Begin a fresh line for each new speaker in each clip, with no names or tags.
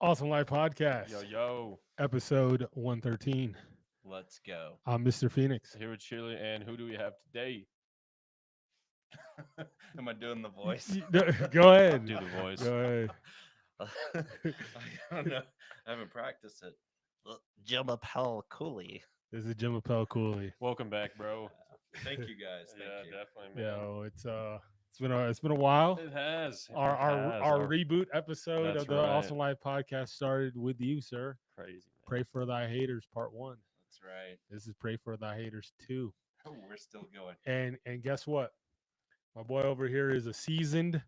Awesome Life Podcast,
Yo,
episode 113.
Let's go.
I'm Mr. Phoenix.
here with Shirley, and who do we have today?
Am I doing the voice?
Go ahead.
Do the voice.
Go ahead.
I don't know. I haven't practiced it. Jim Appel Koulie.
This is Jim Appel Koulie.
Welcome back, bro.
Thank you guys. Thank
Yeah,
you.
definitely, man.
Yo, it's been a while.
It has.
Our reboot episode
That's
of the
right.
Awesome Life Podcast started with you, sir.
Crazy. Man.
Pray for Thy Haters, Part 1.
That's right.
This is Pray for Thy Haters 2.
Oh, we're still going.
And guess what? My boy over here is a seasoned,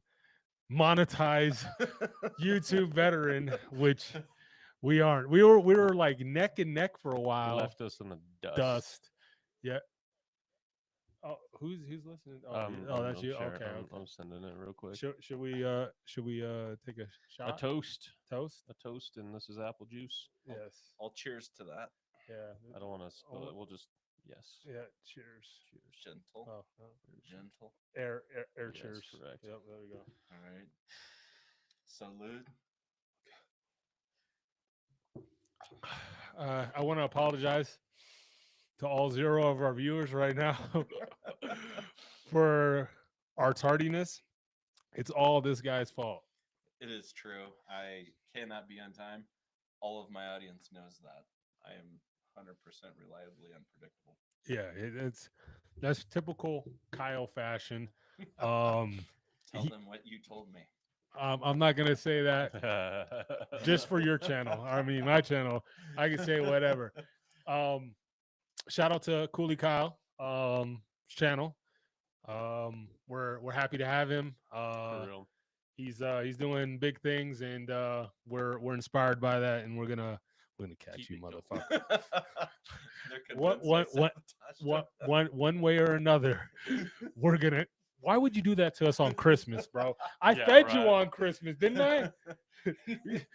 monetized YouTube veteran, which we aren't. We were like neck and neck for a
You
while.
left us in the dust.
Dust. Yeah. Oh, who's listening? Oh, that's
I'm
you.
sharing-
Okay.
I'm,
Okay.
I'm sending it real quick.
Should we take a
A
shot?
toast.
Toast?
A toast, and this is apple juice.
Yes.
All cheers to that.
Yeah.
I don't want to spill it. We'll just yes.
Yeah. Cheers.
Gentle.
Oh,
Gentle.
air
Yes,
cheers.
correct.
Yep. There we go.
All right. Salute.
I want to apologize to all 0 of our viewers right now for our tardiness. It's all this guy's fault.
It is true. I cannot be on time. All of my audience knows that. I am 100% reliably unpredictable.
Yeah, that's typical Kyle fashion.
Tell
He-
them what you told me.
I'm not gonna say that just for your channel. I mean, my channel, I can say whatever. Shout out to Koulie Kyle channel. We're happy to have him.
For real.
He's doing big things, and we're inspired by that, and we're gonna catch
Keep
you,
it going.
motherfucker.
They're
What-
convinced I
what-
sabotaged them.
One way or another, we're gonna. Why would you do that to us on Christmas, bro? I
Yeah,
fed you
right.
on Christmas, didn't I?
I just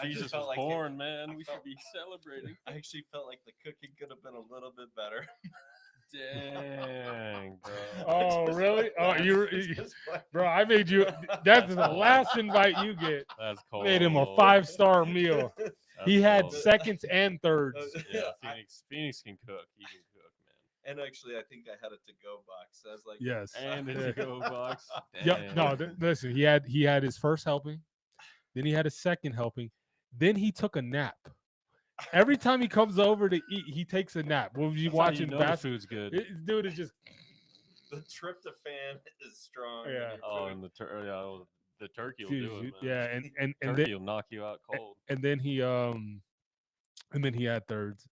Jesus
felt
was
like
born, man.
I
We
felt-
should be celebrating.
I actually felt like the cooking could have been a little bit better.
Dang, bro.
Oh,
Just
really?
like
Oh,
that.
you,
It's just like-
bro. I made you. That's the last invite you get.
That's cold.
Made him a 5-star meal.
That's
He had
cold.
seconds and thirds.
Yeah,
I-
Phoenix can cook. He can cook,
and actually, I think I had a to-go box. I was like,
Yes.
man. And
Yeah.
it's a go box.
Yep.
Dang.
No, listen. He had his first helping, then he had his second helping, then he took a nap. Every time he comes over to eat, he takes a nap. When you
That's how
watching
you know the
basketball,
food's good.
dude is just
the tryptophan is strong. in
Yeah.
your
Oh,
food.
and the turkey will
dude,
do it, man.
yeah, and
Turkey
then
will knock you out cold.
and then he had thirds,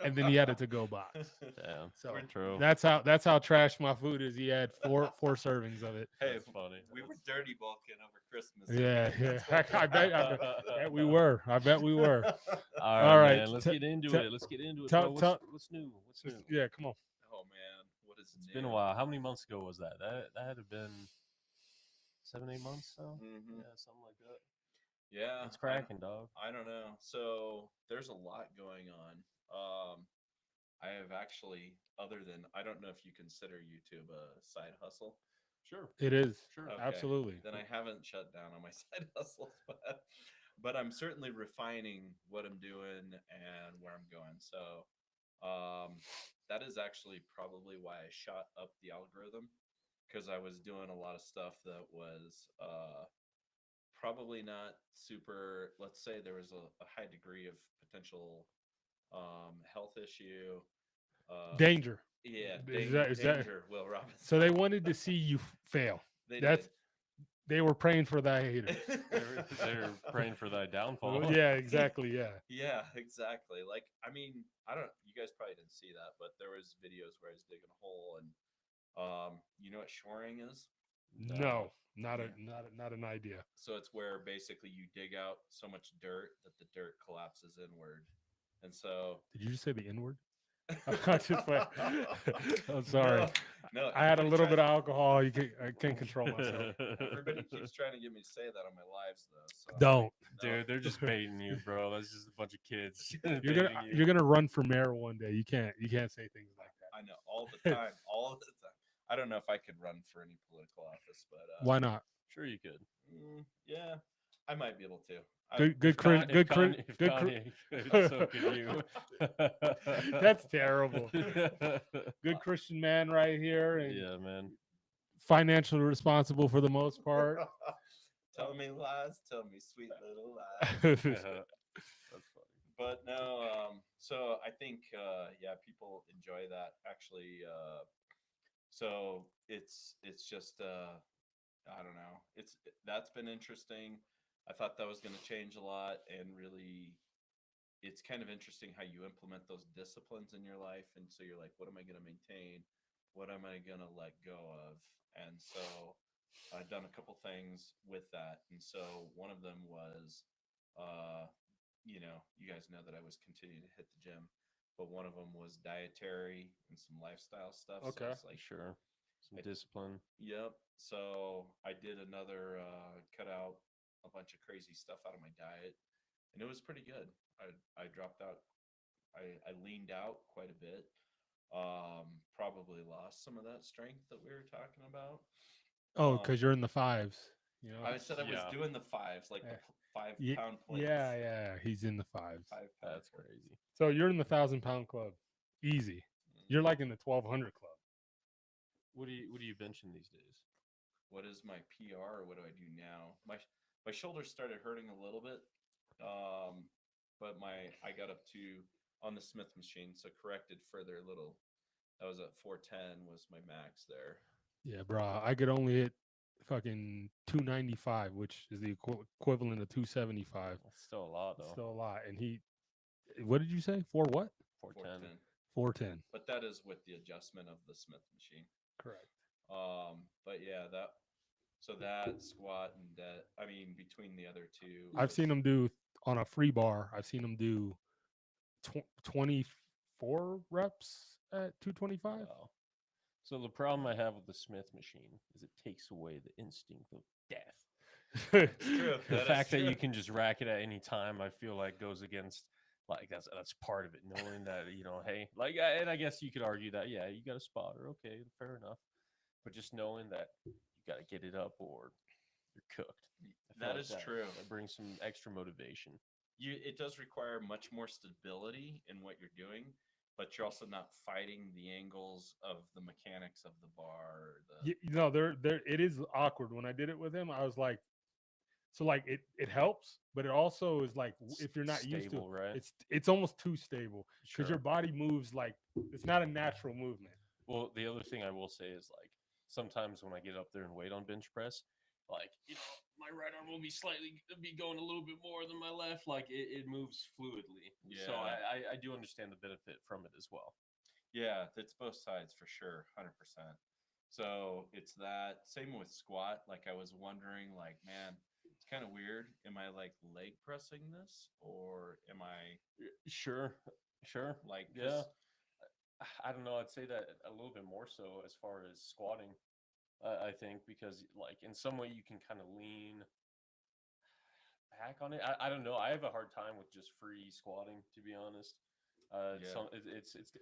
and then he had a to-go box.
Damn.
So
True.
that's how trash my food is. He had four servings of it.
Hey,
That's funny.
we were dirty bulking over Christmas.
Yeah,
That's
yeah.
what
I bet we were. I bet we were.
All
right,
man. Let's
te-
get into
te-
it. Let's get into it.
tell-
bro.
tell-
What's new? What's new?
Yeah, come on.
Oh man, what is
It's been a while. How many months ago was that? That had to have been 7-8 months. So
Mm-hmm.
yeah, something like that.
Yeah,
It's cracking, dog.
I don't know. So there's a lot going on. I have actually, other than I don't know if you consider YouTube a side hustle.
Sure.
It is.
Sure.
Okay.
Absolutely.
Then I haven't shut down on my side hustles, but I'm certainly refining what I'm doing and where I'm going. So that is actually probably why I shot up the algorithm, because I was doing a lot of stuff that was probably not super. Let's say there was a high degree of potential health issue.
Danger.
Yeah,
Is that-
danger, Will Robinson.
So they wanted to see you fail.
They
That's
did.
they were praying for thy haters.
They're praying for thy downfall.
Yeah, exactly. Yeah.
Yeah, exactly. Like, I mean, I don't. You guys probably didn't see that, but there was videos where I was digging a hole, and you know what shoring is?
No, not an idea.
So it's where basically you dig out so much dirt that the dirt collapses inward, and so.
Did you just say the N word? I just went- I'm sorry.
No,
I had a
everybody
little bit of
tries-
alcohol. I can't control myself.
Everybody keeps trying to get me to say that on my lives, though. So I'm
Don't.
like, no.
Dude, they're just baiting you, bro. That's just a bunch of kids.
You're gonna run for mayor one day. You can't say things like that.
I know all the time, all the time. I don't know if I could run for any political office, but
Why not?
Sure, you could.
yeah, I might be able to.
Good cringe. Good cringe.
If
Good.
Kanye could, so could you.
That's terrible. Good Christian man right here, and
Yeah, man.
financially responsible for the most part.
Tell me lies, tell me sweet little lies.
That's funny.
But no, so I think yeah, people enjoy that actually. So it's just I don't know. That's been interesting. I thought that was going to change a lot, and really, it's kind of interesting how you implement those disciplines in your life. And so you're like, what am I going to maintain? What am I going to let go of? And so I've done a couple things with that. And so one of them was, uh, you guys know that I was continuing to hit the gym, but one of them was dietary and some lifestyle stuff. So
Okay.
it's like,
Sure. Some
I-
discipline.
yep. So I did another cut out a bunch of crazy stuff out of my diet, and it was pretty good. I dropped out. I leaned out quite a bit. Probably lost some of that strength that we were talking about.
Oh,
Um,
because you're in the fives. You know.
I said I was
Yeah.
doing the fives, like the
Eh,
5 pound plates.
yeah. He's in the fives.
5 pound
That's
plates.
crazy.
So you're in the 1,000 pound club. Easy. You're like in the 1,200 club.
What do you benching these days?
What is my PR or what do I do now? My shoulders started hurting a little bit, but I got up to on the Smith machine, so corrected further a little. That was at 410 was my max there.
Yeah, bro. I could only hit fucking 295, which is the equivalent of 275.
That's still a lot
It's
though.
still a lot. And what did you say? For what?
410.
410,
410.
but that is with the adjustment of the Smith machine.
Correct.
But yeah, that squat and that. I mean, between the other two,
I've seen him do on a free bar. I've seen him do 24 reps at 225.
Wow. So the problem I have with the Smith machine is it takes away the instinct of death.
It's true.
The
That is
fact that
true.
you can just rack it at any time, I feel like goes against like that's part of it. Knowing that hey, like, and I guess you could argue that yeah, you got a spotter, okay, fair enough, but just knowing that you got to get it up or you're cooked. I feel
That
like
is true.
That brings some extra motivation.
It does require much more stability in what you're doing, but you're also not fighting the angles of the mechanics of the bar.
There. It is awkward. When I did it with him, I was like, so like it helps, but it also is like if you're not used to
Stable, right?
it's almost too stable because
Sure.
your body moves like it's not a natural movement.
Well, the other thing I will say is like sometimes when I get up there and weight on bench press, like my right arm will be going a little bit more than my left. Like it moves fluidly. So
Yeah.
I do understand the benefit from it as well.
Yeah, it's both sides for sure, 100%. So it's that same with squat. Like I was wondering, like, man, it's kind of weird. Am I like leg pressing this, or am I
Sure.
like,
Yeah. I don't know. I'd say that a little bit more so as far as squatting. I think because like in some way you can kind of lean back on it. I don't know. I have a hard time with just free squatting, to be honest.
Yeah.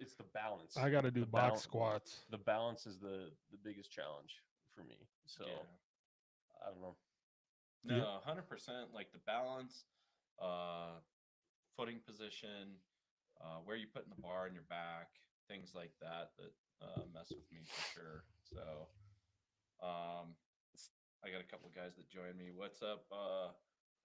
It's the balance.
I got to do
The
box
balance.
squats.
The balance is the biggest challenge for me. So
Yeah.
I don't know.
No, 100%. Like the balance, uh, footing position, where you put in the bar in your back, things like that mess with me for sure. So, um, I got a couple of guys that joined me. What's up,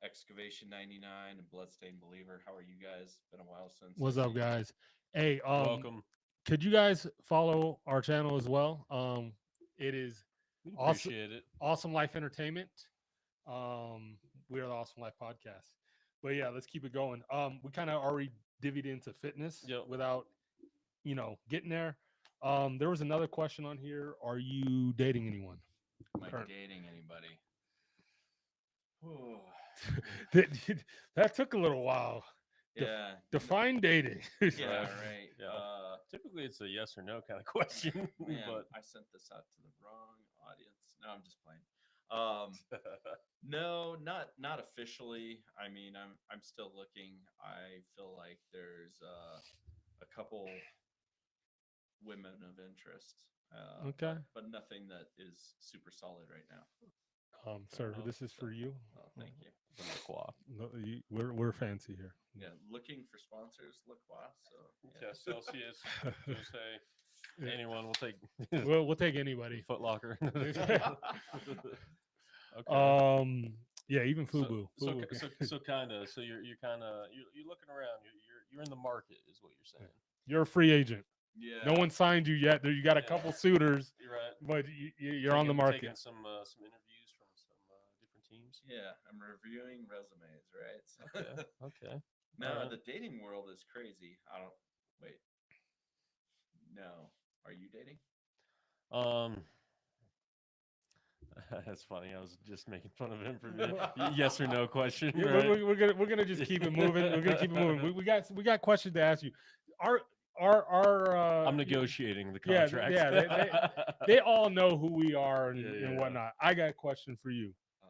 Excavation 99 and Bloodstained Believer? How are you guys? Been a while since.
What's
I've
up,
seen you.
guys? Hey,
Welcome.
could you guys follow our channel as well? It is
We
awesome.
appreciate it.
Awesome Life Entertainment. We are the Awesome Life Podcast. But yeah, let's keep it going. We kind of already divvied into fitness
Yep.
without, getting there. There was another question on here. Are you dating anyone?
Am I
Current.
dating anybody? Ooh.
That took a little while.
Yeah.
Define dating.
Yeah, right.
Yeah. Typically, it's a yes or no kind of question.
Man,
But
I sent this out to the wrong audience. No, I'm just playing. No, not officially. I mean, I'm still looking. I feel like there's a couple women of interest.
Okay.
But nothing that is super solid right now.
Sir,
enough.
this is for you.
Oh, thank you.
LaCroix.
No, we're fancy here.
Yeah, looking for sponsors, LaCroix. So
Yeah, Celsius, Dulce,
Yeah.
anyone will take
We'll take anybody.
Foot Locker. Okay.
Yeah, even
So
Fubu.
so
Fubu
ki- so
can-
so kind of so you're kind of you're looking around. You're in the market, is what you're saying.
You're a free agent.
yeah,
No one signed you yet. There, you got a
Yeah.
couple suitors,
You're right.
but you're on the market.
Taking some interviews from some different teams.
yeah. I'm reviewing resumes, right? So
Okay. Okay.
no,
Alright.
the dating world is crazy. I don't wait. No, are you dating?
Um. That's funny. I was just making fun of him for the yes or no question.
Yeah,
Right?
we're gonna just keep it moving. We're gonna keep it moving. We got questions to ask you. Our
I'm negotiating the
yeah,
contract.
they all know who we are and,
Yeah,
and
yeah.
whatnot. I got a question for you.
Uh,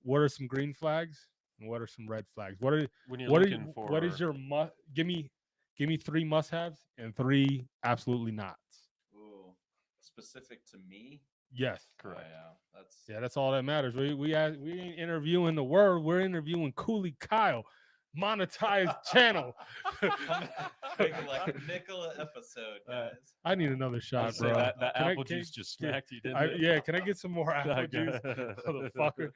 What are some green flags and what are some red flags? What are
When you're
what are
looking for
what is your must? Give me 3 must haves and 3 absolutely nots.
ooh, specific to me.
Yes.
correct?
Yeah,
Yeah, that's all that matters. We ain't interviewing the world. We're interviewing Koulie Kyle, monetized channel.
big like Nicola episode, guys.
I need another
I'd
shot,
say
bro.
that
Can I-
apple
can-
juice just
yeah,
smacked you, didn't it?
Yeah, can I get some more apple
Okay.
juice, motherfucker?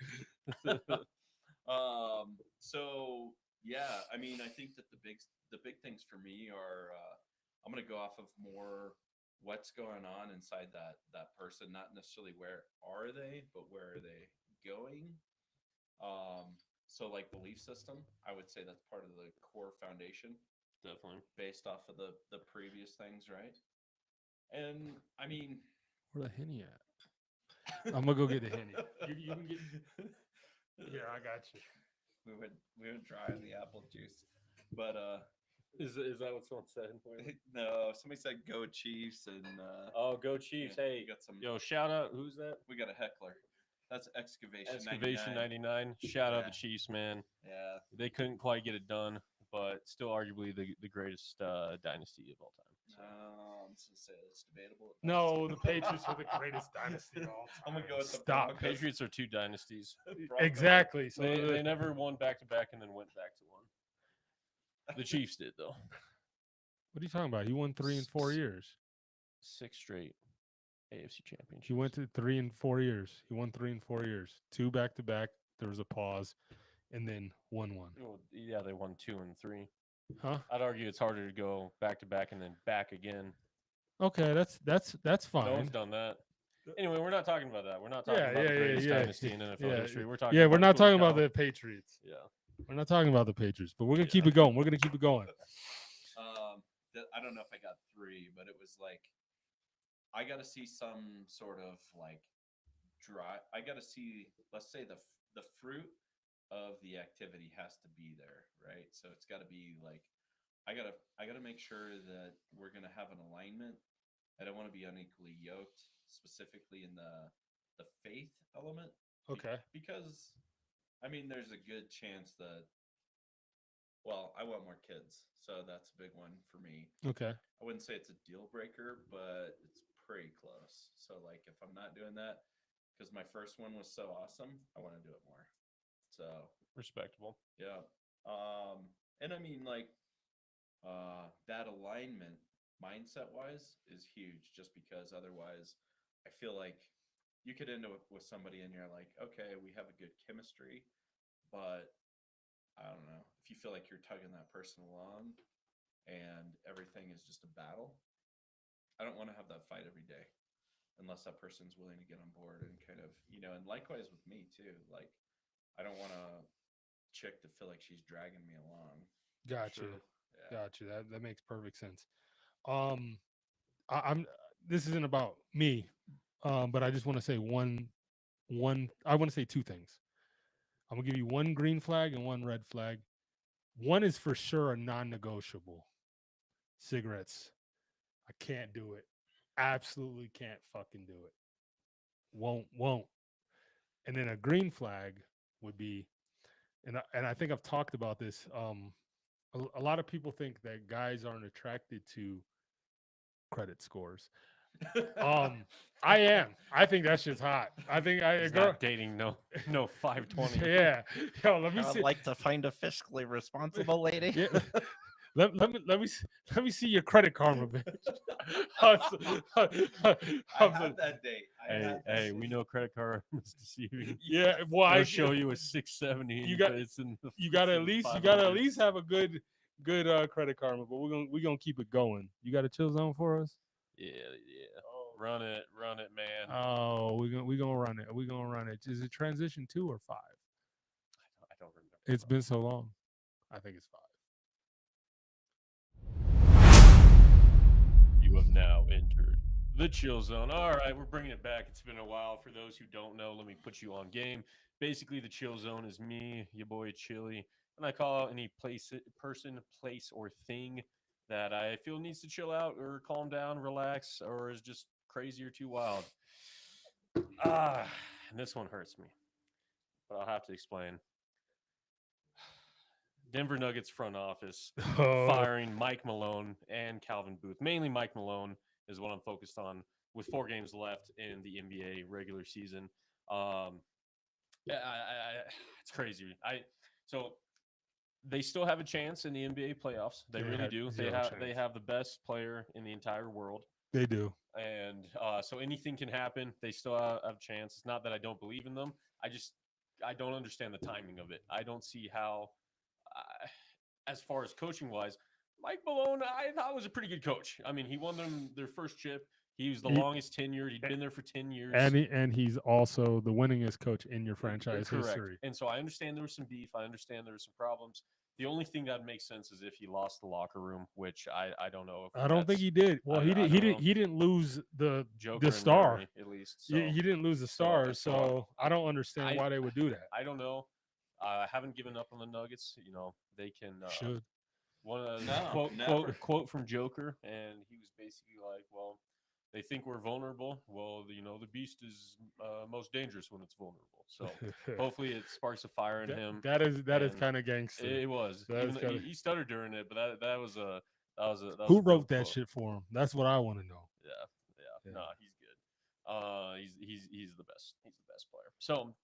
So yeah, I mean, I think that the big things for me are I'm gonna go off of more what's going on inside that person, not necessarily where are they, but where are they going. So like belief system, I would say that's part of the core foundation
Definitely.
based off of the previous things, right? And I mean,
Where the henny at? I'm gonna go get the henny. You can get. Yeah, I got you.
we would try on the apple juice, but
Is that what someone said?
no, somebody said go Chiefs, and
Oh, go Chiefs!
yeah,
Hey,
we got some.
yo, shout out. Who's that?
We got a heckler. That's excavation.
Excavation
99.
99. Shout out
Yeah.
the Chiefs, man.
Yeah,
They couldn't quite get it done, but still arguably the greatest dynasty of all time. So.
I'm just gonna say it's debatable. at
No,
best.
the Patriots are the greatest dynasty of all
I'm gonna go with the
Stop.
Broncos.
Patriots are two dynasties.
Broncos.
Exactly. So
They never won back to back and then went back to one. The Chiefs did though.
what are you talking about? He won 3 in 4 years.
6 straight AFC championships.
He went to 3 in 4 years. He won 3 in 4 years. 2 back to back. There was a pause, and then 1-1.
Well, yeah, they won 2 and 3.
Huh?
I'd argue it's harder to go back to back and then back again.
Okay, that's fine.
No one's done that. Anyway, we're not talking about that. We're not talking
Yeah,
about
yeah,
the
yeah,
greatest
yeah,
dynasty in NFL
yeah,
history. We're talking.
Yeah,
about
we're not
Koulie
talking about
Kyle.
the Patriots.
Yeah.
We're not talking about the Patriots, but we're gonna keep
Yeah.
it going. We're gonna keep it going.
I don't know if I got 3, but it was like I got to see some sort of like dry. I got to see, let's say the fruit of the activity has to be there, right? So it's got to be like I gotta make sure that we're gonna have an alignment. I don't want to be unequally yoked, specifically in the faith element.
Okay.
Because I mean, there's a good chance that. Well, I want more kids, so that's a big one for me.
Okay.
I wouldn't say it's a deal breaker, but it's pretty close. So like if I'm not doing that because my first one was so awesome, I want to do it more. So
Respectable.
yeah. And I mean like that alignment mindset wise is huge just because otherwise I feel like you could end up with somebody and you're like, okay, we have a good chemistry, but I don't know, if you feel like you're tugging that person along and everything is just a battle, I don't want to have that fight every day unless that person's willing to get on board and kind of, and likewise with me too. Like, I don't want a chick to feel like she's dragging me along.
Gotcha.
Sure.
Yeah.
Gotcha. That makes perfect sense. I'm. This isn't about me, but I just want to say one. I want to say 2 things. I'm gonna give you 1 green flag and 1 red flag. One is for sure a non-negotiable. Cigarettes. I can't do it. Absolutely can't fucking do it. Won't. And then a green flag would be, and I think I've talked about this. A lot of people think that guys aren't attracted to credit scores. I am. I think that shit's hot. I think
He's
girl.
not dating no 520.
Yeah. Yo, let me
I'd
see.
like to find a fiscally responsible lady.
Yeah. Let me see your credit karma, bitch.
I had that date.
Hey, we know credit card is deceiving.
Yeah, well,
They'll show you a 670.
You got-
but it's in the
you
it's
gotta
in
at
the
least
500s.
have a good credit karma, but we're gonna keep it going. You got a chill zone for us?
Yeah. Run it, man.
Oh, we gonna run it. We gonna run it. Is it transition 2 or 5?
I don't remember.
It's been so long. I think it's 5.
You have now entered the chill zone. All right, we're bringing it back. It's been a while. For those who don't know, let me put you on game. Basically, the chill zone is me, your boy Chili, and I call out any person, place, or thing that I feel needs to chill out or calm down, relax, or is just crazy or too wild. And this one hurts me, but I'll have to explain. Denver Nuggets front office firing Mike Malone and Calvin Booth. Mainly Mike Malone is what I'm focused on with 4 games left in the NBA regular season. It's crazy. So they still have a chance in the NBA playoffs. They really do. They have the best player in the entire world.
They do.
And so anything can happen. They still have a chance. It's not that I don't believe in them. I don't understand the timing of it. I don't see how as far as coaching wise, Mike Malone, I thought was a pretty good coach. I mean, he won them their first chip. He was the longest tenured. He'd been there for 10 years.
And he's also the winningest coach in your franchise history.
And so I understand there was some beef. I understand there were some problems. The only thing that makes sense is if he lost the locker room, which I don't know.
I don't think he did. Well, he didn't lose the
Joker
star
Murray, at least. So.
He didn't lose the star, so I don't understand why they would do that.
I don't know. I haven't given up on the Nuggets. You know, they can
should.
One quote from Joker, and he was basically like, "Well, they think we're vulnerable. Well, you know, the beast is most dangerous when it's vulnerable. So hopefully, it sparks a fire in him."
That is kind of gangster.
It was. He stuttered during it, but that was a
Who wrote that shit for him? That's what I want to know.
Yeah. No, he's good. He's the best. He's the best player. So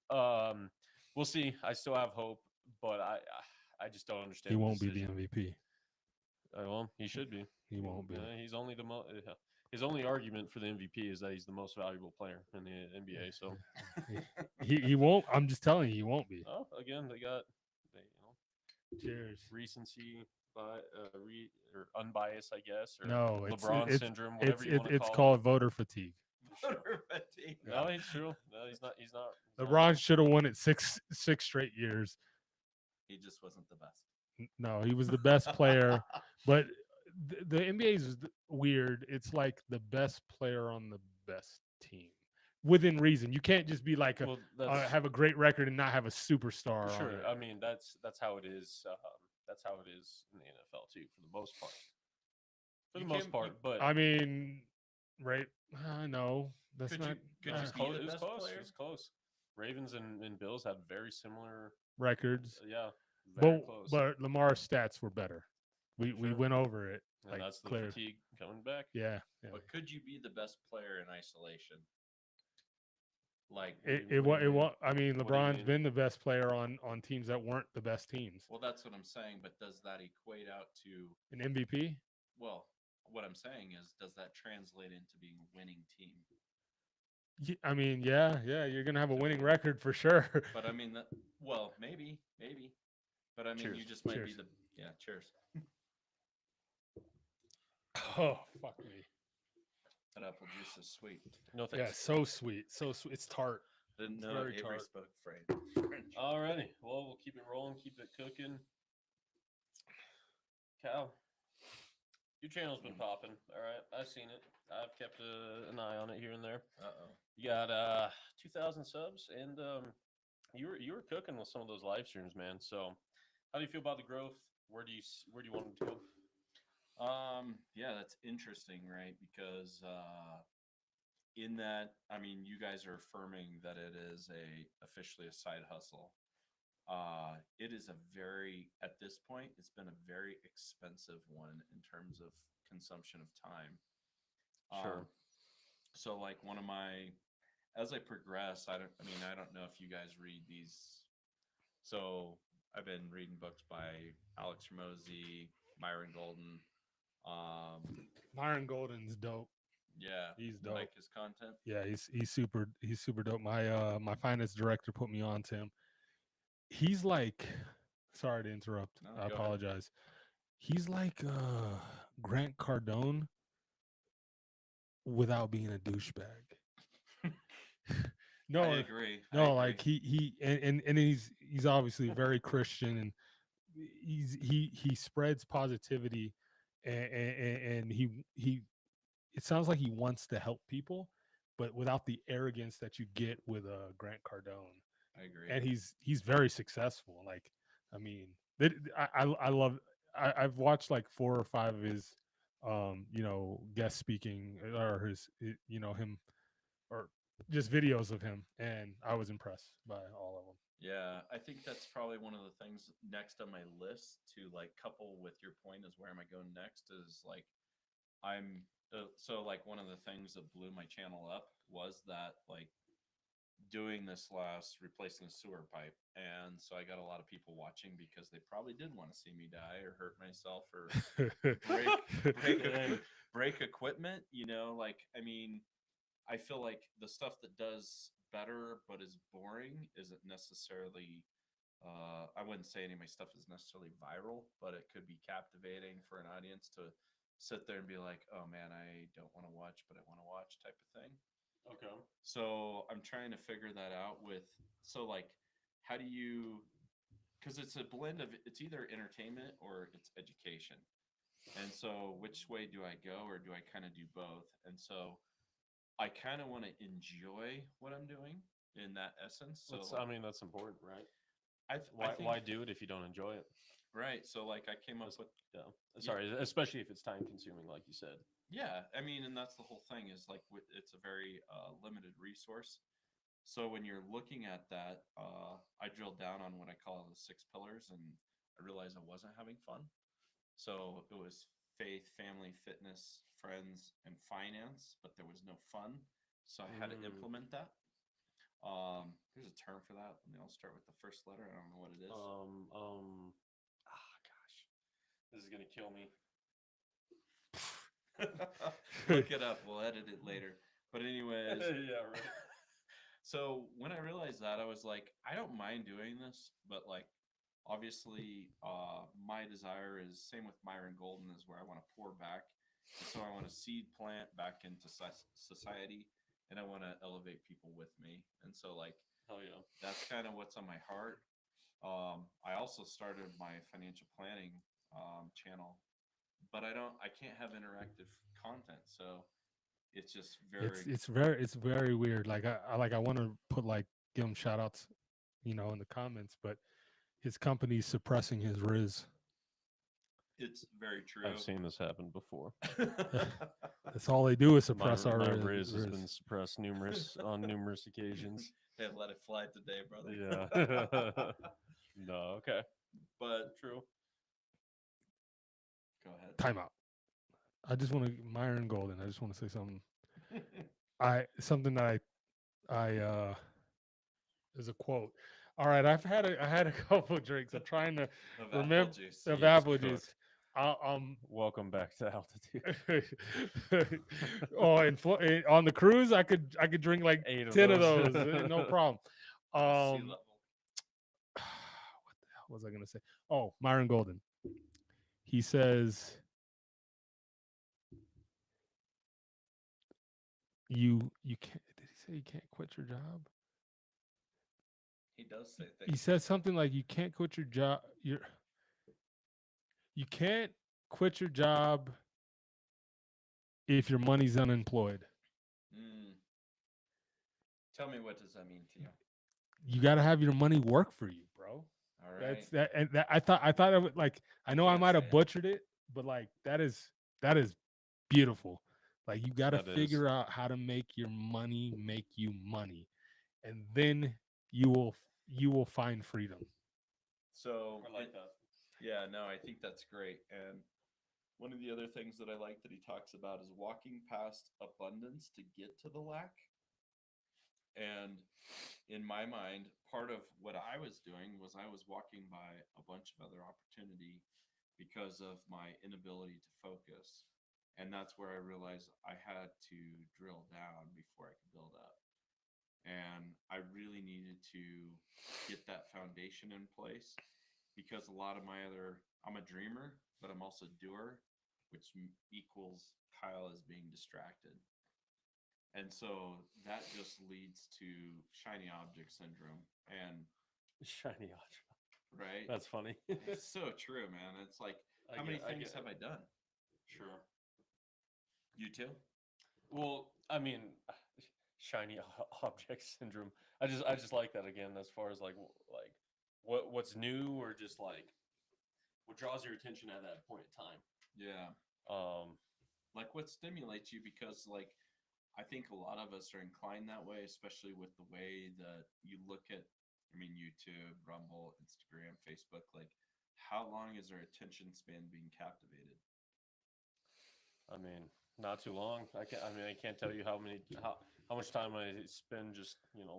we'll see. I still have hope, but I just don't understand.
He won't be the MVP.
Well, he should be.
He won't be.
He's only the his only argument for the MVP is that he's the most valuable player in the NBA. So
he won't. I'm just telling you, he won't be.
Oh, again,
Cheers.
Recency, or unbiased, I guess, or
no,
LeBron syndrome, whatever you want to call it.
It's called voter fatigue.
Voter fatigue.
No, it's true. No, he's not.
LeBron should have won it six straight years.
He just wasn't the best.
No, he was the best player, but the NBA is weird. It's like the best player on the best team within reason. You can't just be like have a great record and not have a superstar.
Sure, I mean that's how it is. That's how it is in the NFL too, for the most part. But
I mean, right? No, that's not.
It was close. Ravens and Bills had very similar
records.
Yeah.
But Lamar's stats were better. We went over it.
And that's the fatigue coming back.
Yeah.
But could you be the best player in isolation? Like
I mean, LeBron's been the best player on teams that weren't the best teams.
Well, that's what I'm saying. But does that equate out to
an MVP?
Well, what I'm saying is, does that translate into being a winning team?
I mean, yeah, you're gonna have a winning record for sure.
But I mean, maybe. But I mean,
cheers.
You just might be the cheers.
Oh, fuck me.
That apple juice is sweet.
No thanks.
Yeah, so sweet. It's tart.
Didn't know
very
Avery
tart.
spoke French.
Alrighty. Well, we'll keep it rolling, keep it cooking. Cal, your channel's been popping. All right, I've seen it. I've kept an eye on it here and there. You got 2,000 subs, and you were cooking with some of those live streams, man. So, how do you feel about the growth? Where do you want it to go?
Yeah, that's interesting, right? Because in that, I mean, you guys are affirming that it is officially a side hustle. It is at this point, it's been a very expensive one in terms of consumption of time.
Sure.
So like one of my, as I progress, I don't know if you guys read these. So I've been reading books by Alex Ramosi, Myron Golden.
Myron Golden's dope.
Yeah,
He's
you
dope.
like his content.
Yeah, he's super dope. My finance director put me on to him. He's like, sorry to interrupt.
No,
I
go ahead.
apologize. He's like Grant Cardone without being a douchebag.
I
No,
agree. I
no,
agree.
like and he's obviously very Christian, and he spreads positivity, and he it sounds like he wants to help people, but without the arrogance that you get with Grant Cardone.
I agree.
And he's very successful. Like, I mean, I love. I've watched like 4 or 5 of his, guest speaking or him or just videos of him, and I was impressed by all of them.
Yeah, I think that's probably one of the things next on my list to like couple with your point is where am I going next is like so like one of the things that blew my channel up was that like doing this last replacing the sewer pipe, and so I got a lot of people watching because they probably did want to see me die or hurt myself or break
Dang.
break equipment, like I mean, I feel like the stuff that does better but is boring isn't necessarily I wouldn't say any of my stuff is necessarily viral, but it could be captivating for an audience to sit there and be like, oh man, I don't want to watch but I want to watch type of thing.
Okay.
So I'm trying to figure that out so like how do you, because it's a blend of it's either entertainment or it's education. And so which way do I go, or do I kind of do both? And so I kind of want to enjoy what I'm doing in that essence. So
I mean, that's important, right?
I think
Why do it if you don't enjoy it?
right. So like I came up with
Yeah. Sorry, especially if it's time consuming, like you said.
yeah. I mean, and that's the whole thing is like it's a very limited resource. So when you're looking at that, I drilled down on what I call the 6 pillars, and I realized I wasn't having fun. So it was faith, family, fitness, friends, and finance, but there was no fun. So I had to implement that. There's a term for that. I mean, I'll start with the first letter. I don't know what it is.
Gosh, this is gonna kill me.
Look it up. We'll edit it later. But anyways,
Yeah, right.
so when I realized that, I was like, I don't mind doing this, but like, obviously, my desire is same with Myron Golden is where I want to pour back. And so I want to seed plant back into society, and I want to elevate people with me. And so like,
Hell yeah.
that's kind of what's on my heart. I also started my financial planning channel, but I can't have interactive content, so it's just very
It's very weird. Like I want to put like give him shout outs, in the comments, but his company's suppressing his riz.
it's very true.
I've seen this happen before.
That's all they do is
My,
suppress our
my
riz.
riz has been suppressed on numerous occasions.
Hey, let it fly today, brother.
Yeah. No, okay.
But
True.
go ahead.
Time out. I just want to Myron Golden. I just want to say something. Something that is a quote. All right, I had a couple drinks. I'm trying to
Of
remember
apple juice.
of
He is
apple
cooked.
juice.
Welcome back to altitude.
Oh, and on the cruise, I could drink like
8 of
10 of
those.
those, no problem.
Sea level.
What the hell was I gonna say? Oh, Myron Golden. He says you can't. Did he say you can't quit your job?
He does say
He
things.
says something like you can't quit your job. You can't quit your job if your money's unemployed.
Mm. Tell me, what does that mean to you?
You got to have your money work for you, bro.
All right.
That's that, and that I thought I would like. I know I
can't
might
say
have
it.
butchered it, but like that is beautiful. Like you got to
That is.
figure out how to make your money make you money, and then you will find freedom.
So
I like that.
yeah, no, I think that's great. And one of the other things that I like that he talks about is walking past abundance to get to the lack. And in my mind, part of what I was doing was I was walking by a bunch of other opportunity because of my inability to focus. And that's where I realized I had to drill down before I could build up. And I really needed to get that foundation in place because a lot of my other, I'm a dreamer, but I'm also a doer, which equals Kyle as being distracted. And so that just leads to shiny object syndrome. And
Shiny object.
right,
That's funny.
it's so true, man. It's like, how many things have I done?
Sure.
You too?
Well, I mean, shiny object syndrome. I just like that again. As far as like what's new, or just like what draws your attention at that point in time.
Yeah.
Um,
Like what stimulates you, because like I think a lot of us are inclined that way, especially with the way that you look at, I mean, YouTube, Rumble, Instagram, Facebook. Like, how long is our attention span being captivated?
I mean, not too long. I can't tell you how much time I spend just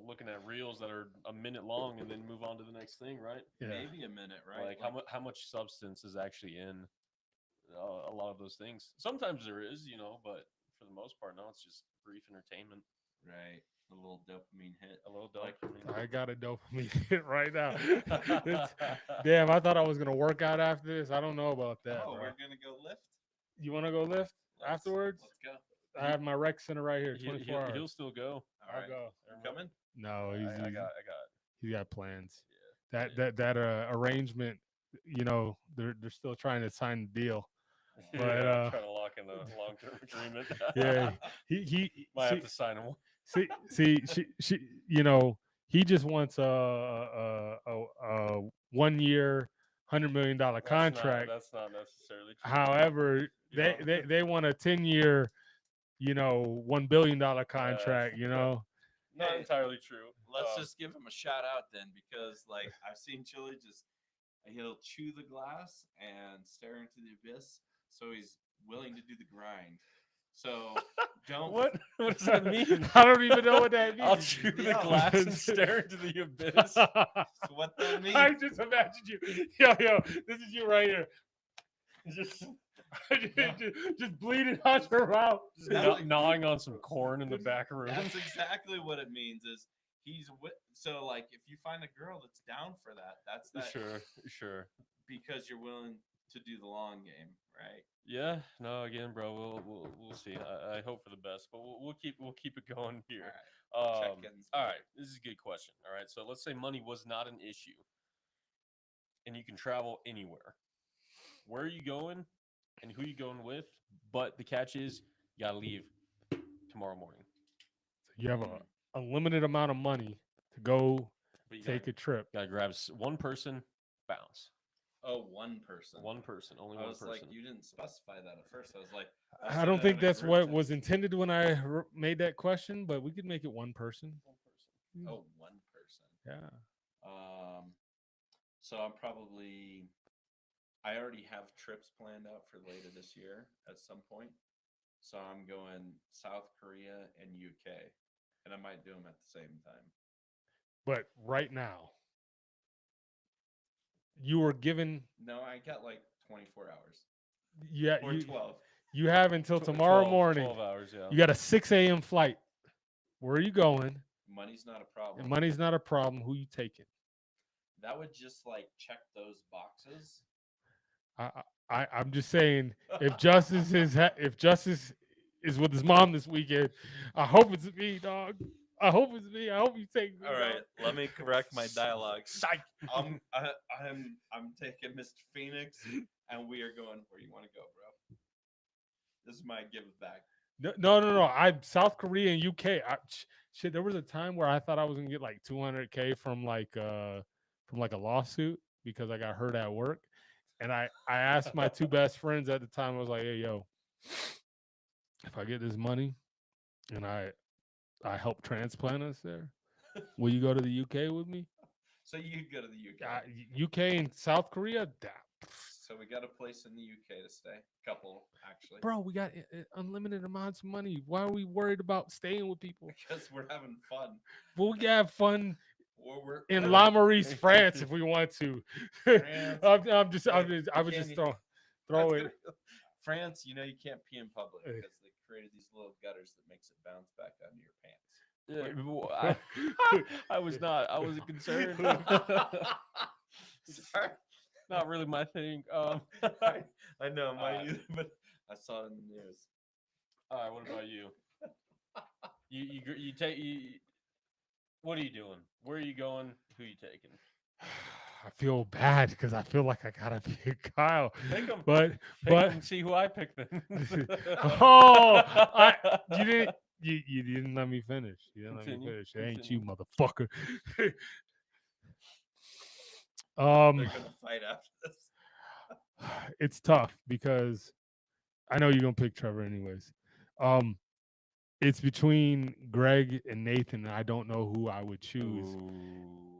looking at reels that are a minute long and then move on to the next thing. Right?
Yeah.
Maybe a minute, right?
Like how much substance is actually in a lot of those things. Sometimes there is, but for the most part, no, it's just brief entertainment.
Right. A little dopamine hit.
A little
Like-
dopamine.
I got a dopamine hit right now. Damn, I thought I was gonna work out after this. I don't know about that,
Oh,
bro.
we're gonna go lift.
You want to go lift afterwards?
Let's go.
I have my rec center right here,
He-
24 hours.
He'll still go.
All
I'll
right.
go.
You coming?
No, he's got plans.
Yeah.
That arrangement, they're still trying to sign the deal. But,
I'm trying to lock in a long-term agreement.
Yeah, he
Might have to sign him.
she he just wants a 1 year, $100 million contract.
That's not necessarily true.
However,
You
they want a 10-year, $1 billion contract.
Not
Hey,
entirely true.
Let's just give him a shout out then, because like I've seen Chili he'll chew the glass and stare into the abyss. So he's willing to do the grind. So don't.
What does that mean?
I don't even know what that means.
I'll chew the
Yeah.
glass and stare into the abyss.
So what that means?
I just imagine you. Yo, this is you right here.
Just
Just bleeding out your mouth.
That's
gnawing on some corn in the back room.
That's exactly what it means. Is so like if you find a girl that's down for that, that's that.
Sure.
Because you're willing to do the long game, right?
Yeah. No. Again, bro. We'll see. I hope for the best, but we'll keep it going here.
All right. Check-ins.
All right. This is a good question. All right. So let's say money was not an issue, and you can travel anywhere. Where are you going, and who you going with? But the catch is you gotta leave tomorrow morning.
You have a limited amount of money to go
But you
take a trip.
gotta grab one person, bounce.
Oh, one person.
One person, only
I
one
was
person.
like, you didn't specify that at first. I was like,
I don't think that's what was intended when I made that question, but we could make it one person.
Oh, one person.
Yeah.
So I already have trips planned out for later this year at some point. So I'm going South Korea and UK, and I might do them at the same time.
But right now, you were given.
No, I got like 24 hours
Yeah,
or 12.
you have until tomorrow morning.
12 hours, yeah.
You got a 6 a.m. flight. Where are you going?
Money's not a problem.
And money's not a problem. Who you taking?
That would just like check those boxes.
I'm just saying, if Justice is with his mom this weekend, I hope it's me, dog. I hope it's me. I hope you take me.
All right, let me correct my dialogue.
Psych.
I'm taking Mr. Phoenix, and we are going where you want to go, bro. This is my give back.
No. I'm South Korea and UK. Shit, there was a time where I thought I was gonna get like $200K from like a lawsuit because I got hurt at work, and I asked my two best friends at the time. I was like, hey, yo, if I get this money, and I help transplant us there, will you go to the UK with me?
So you go to the UK.
UK and South Korea,
So we got a place in the UK to stay. Couple, actually.
Bro, we got unlimited amounts of money. Why are we worried about staying with people?
Because we're having fun.
Well, we can have fun
We're
in
we're-
La Maurice, France, if we want to.
France.
I was
Can
just
you-
throw
That's
it.
gonna- France, you can't pee in public
Eh.
because they created these little gutters that makes it bounce back onto your pants.
Yeah, well, I was not. I wasn't concerned.
Sorry.
Not really my thing.
I know, mine
Uh,
either, but I saw it in the news.
All right. What about you? You take you. What are you doing? Where are you going? Who you taking?
I feel bad because I feel like I gotta pick Kyle,
Pick 'em.
but
Pick 'em
but
and see who I pick then.
oh, you didn't let me finish. You didn't let me
Continue,
finish. It ain't you,
continue.
motherfucker.
They're
um,
gonna fight after this.
it's tough because I know you're gonna pick Trevor anyways. Um, it's between Greg and Nathan, and I don't know who I would choose.
Ooh.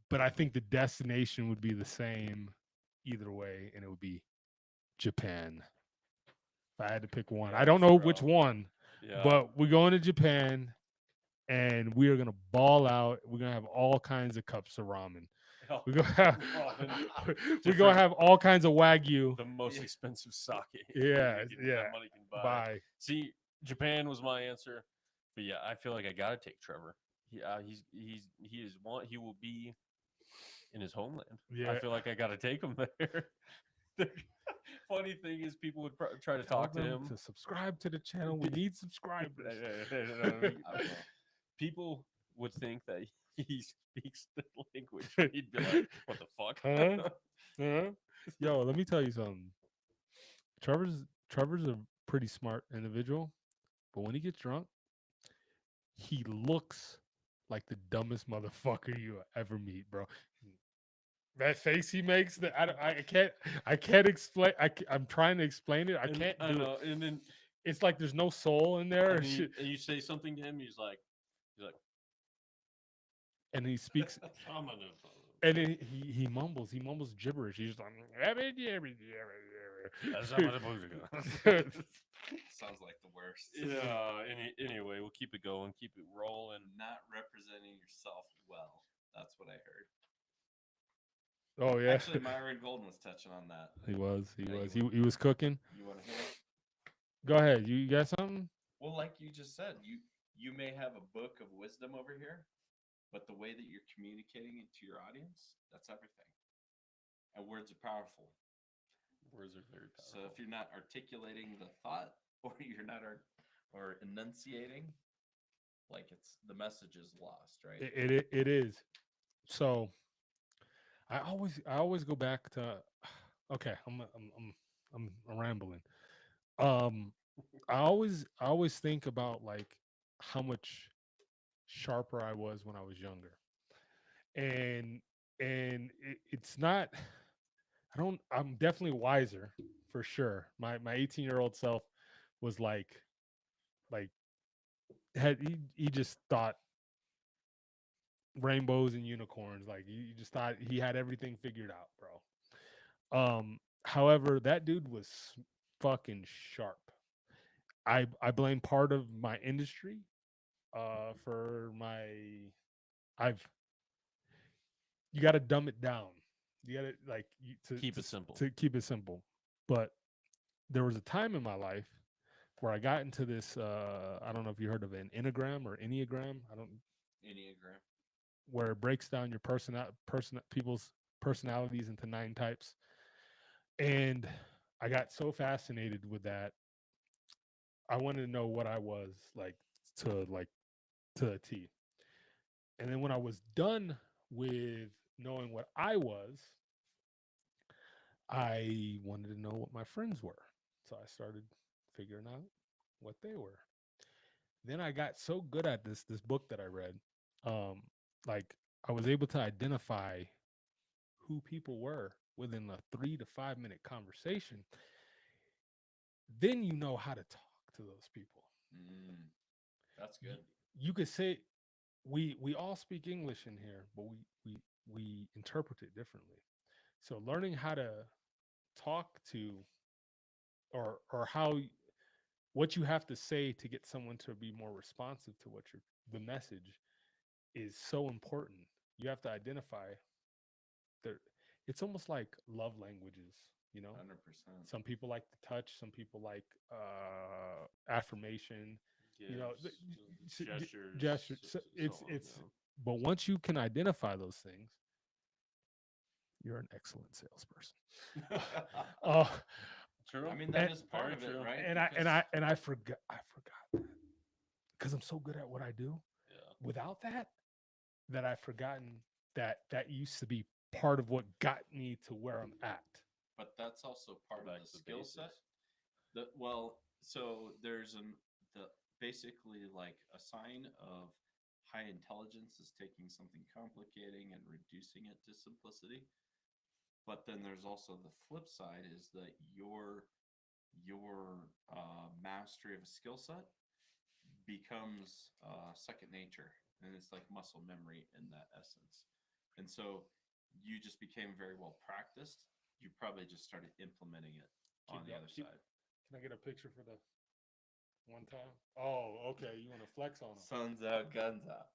But I think the destination would be the same either way, and it would be Japan. If I had to pick one, I don't
Yes,
know which
bro.
one,
Yeah.
but we're going to Japan, and we are gonna ball out. We're gonna have all kinds of cups of ramen.
Oh,
We're gonna have,
ramen.
we're gonna
Different-
have all kinds of wagyu.
the most
Yeah.
expensive sake.
Yeah,
that
yeah.
money can buy.
Bye.
See, Japan was my answer, but yeah, I feel like I gotta take Trevor. He will be in his homeland.
Yeah.
I feel like I gotta take him there. The funny thing is, people would try to
Tell
talk to
them
him.
to subscribe to the channel. We need subscribers.
I will.
People would think that he speaks the language. He'd be like, "What the fuck?"
Huh? Huh? Yo, let me tell you something. Trevor's a pretty smart individual, but when he gets drunk, he looks like the dumbest motherfucker you ever meet, bro. That face he makes, that I can't explain. I'm trying to explain it. I
And
can't
I
do
know.
it.
And then
It's like there's no soul in there.
and, he, and you say something to him, he's like,
And he speaks,
"I'm gonna."
and then he mumbles gibberish. He's just like,
Sounds like the worst.
Yeah. Anyway, we'll keep it going, keep it rolling.
Not representing yourself well. That's what I heard.
oh yeah,
Actually, Myron Golden was touching on that.
he was
Yeah, you
he was cooking.
You want to hear it?
Go ahead, you got something?
Well, like you just said, you may have a book of wisdom over here, but the way that you're communicating it to your audience, that's everything. And words are powerful.
Words are very powerful.
So if you're not articulating the thought, or you're not or enunciating, like the message is lost, right?
It is. So I always go back to. Okay, I'm rambling. Um, I always think about like how much sharper I was when I was younger, and it's not. I'm definitely wiser for sure. My 18-year-old self was like he just thought rainbows and unicorns. Like he just thought he had everything figured out, bro. However, that dude was fucking sharp. I blame part of my industry for my I've you got to dumb it down. You got to
Keep it simple.
To keep it simple. But there was a time in my life where I got into this I don't know if you heard of an enneagram or enneagram. I don't
Enneagram.
Where it breaks down your people's personalities into 9 types. And I got so fascinated with that. I wanted to know what I was to like to a T. And then when I was done with knowing what I was, I wanted to know what my friends were. So I started figuring out what they were. Then I got so good at this book that I read. Um, like I was able to identify who people were within a 3 to 5 minute conversation. Then you know how to talk to those people.
That's good.
You could say we all speak English in here, but we interpret it differently. So learning how to talk to, or what you have to say to get someone to be more responsive to what you're the message is so important. You have to identify their. It's almost like love languages, you know.
100%.
Some people like the touch. Some people like affirmation. You know,
gestures,
gestures. It's. But once you can identify those things, you're an excellent salesperson. Oh,
true.
I mean, that
And-
is part
Very
of it,
true.
right?
and I
Because-
forgot that because I'm so good at what I do.
Yeah.
Without that I've forgotten that used to be part of what got me to where I'm at.
but that's also part
Back
of the
to the
skill
basics.
set. So there's the basically like a sign of high intelligence is taking something complicating and reducing it to simplicity. But then there's also the flip side is that your mastery of a skill set becomes second nature, and it's like muscle memory in that essence. And so you just became very well practiced. You probably just started implementing it on the other side.
Can I get a picture for the one time? Oh, okay. You want to flex on them?
Suns out, guns out.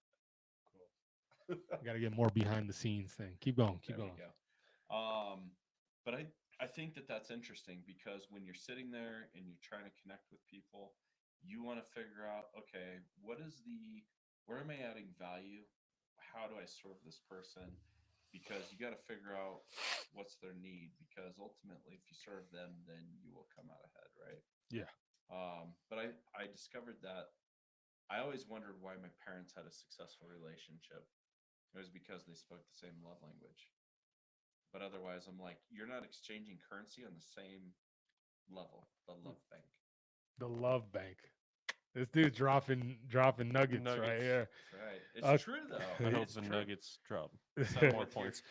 Cool. Got to get more behind the scenes thing. Keep going. Keep
There
going.
we go. But I think that that's interesting because when you're sitting there and you're trying to connect with people, you want to figure out, okay, where am I adding value? How do I serve this person? Because you got to figure out what's their need. Because ultimately, if you serve them, then you will come out ahead, right?
Yeah.
But I discovered that I always wondered why my parents had a successful relationship. It was because they spoke the same love language. But otherwise, I'm like, you're not exchanging currency on the same level. The love bank.
The love bank. This dude's dropping nuggets right
Nuggets.
here.
That's right. It's
Uh,
true though.
I hope
It's
the
true.
Nuggets drop
So
some more
with your-
points.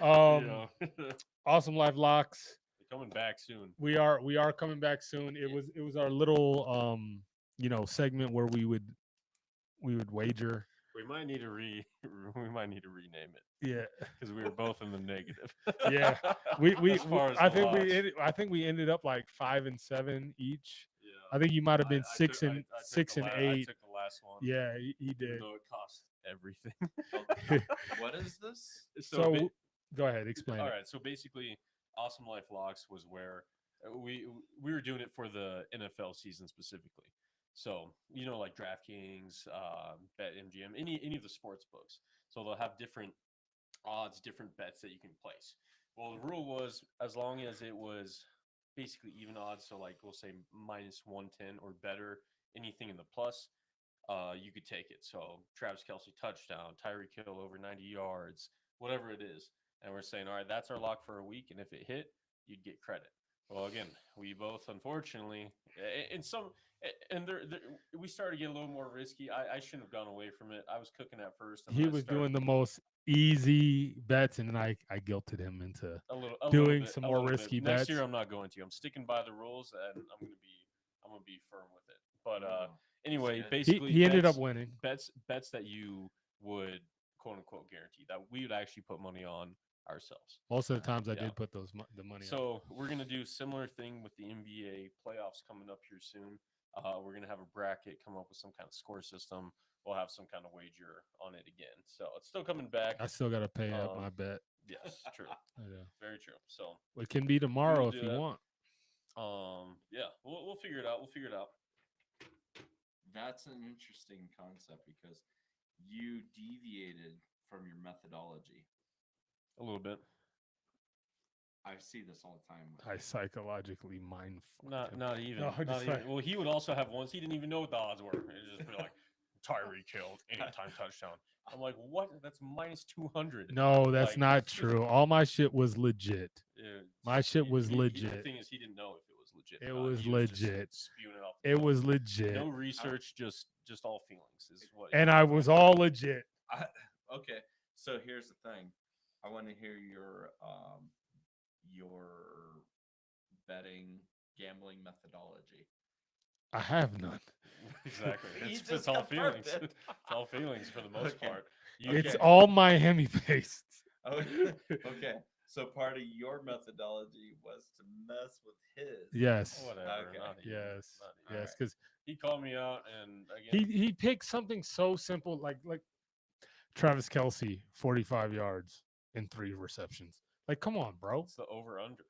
Um,
Yeah.
Awesome Life Locks.
They're coming back soon.
We are coming back soon. It was our little segment where we would wager.
We might need to rename it
Yeah.
because we were both in the negative.
Yeah. We
As far as
I
the
think
locks.
I think we ended up like 5-7 each.
Yeah.
I think you might have been
I
six
took-
and
I took
six
the
and
I
8.
took the last one.
Yeah, he
Even
did.
though it cost everything.
What is this?
So
ba-
go ahead, explain
all
it.
right. So basically, Awesome Life Locks was where we were doing it for the NFL season specifically. So like DraftKings, BetMGM, any of the sports books. So they'll have different odds, different bets that you can place. Well, the rule was as long as it was basically even odds, so like we'll say minus 110 or better, anything in the plus, you could take it. So Travis Kelsey touchdown, Tyreek Hill over 90 yards, whatever it is. And we're saying, all right, that's our lock for a week. And if it hit, you'd get credit. Well, again, we both, unfortunately, we started to get a little more risky. I shouldn't have gone away from it. I was cooking at first. And
He
then I
was
started
doing the most easy bets, and then I guilted him into
a little
doing
bit,
some
a
more
little bit.
risky
Next year,
bets.
I'm not going to. I'm sticking by the rules, and I'm gonna be firm with it. But
Oh,
anyway,
good.
basically,
He ended up
bets-
winning.
bets that you would quote unquote guarantee that we would actually put money on ourselves.
Most of the times I
Yeah.
did put the money on.
So we're gonna do similar thing with the NBA playoffs coming up here soon. We're gonna have a bracket, come up with some kind of score system. We'll have some kind of wager on it again. So it's still coming back.
I still got to pay up my bet.
Yes, true,
Yeah.
very true. So
It can be tomorrow if
do
you
that.
want.
yeah, we'll figure it out. We'll figure it out.
That's an interesting concept because you deviated from your methodology.
A little bit.
I see this all the time. With
I psychologically mind fucked
Not
him.
not even.
No,
not
just
even.
like-
Well, he would also have ones he didn't even know what the odds were. It'd just be like Tyreek Hill anytime touchdown. I'm like, what? That's minus 200.
No, that's
Like,
not true. All my shit was legit.
Dude,
My shit was
the
legit.
thing is, he didn't know if it was legit. or
It
not.
was
He just
legit.
spewing it off. the
It
dome.
was legit.
no research, just all feelings is what.
And I was all legit.
okay, so here's the thing. I want to hear your betting gambling methodology.
I have none.
Exactly.
He
It's
just
all
confirmed
feelings.
it.
It's all feelings for the most
Okay.
part.
It's
Okay.
all Miami based.
Oh, okay. So part of your methodology was to mess with his.
Yes.
Whatever.
Okay.
Not even,
Yes.
not even.
Yes. Because
He called me out, and again,
he picked something so simple like Travis Kelsey, 45 yards and 3 receptions. Like, come on, bro.
it's the over under.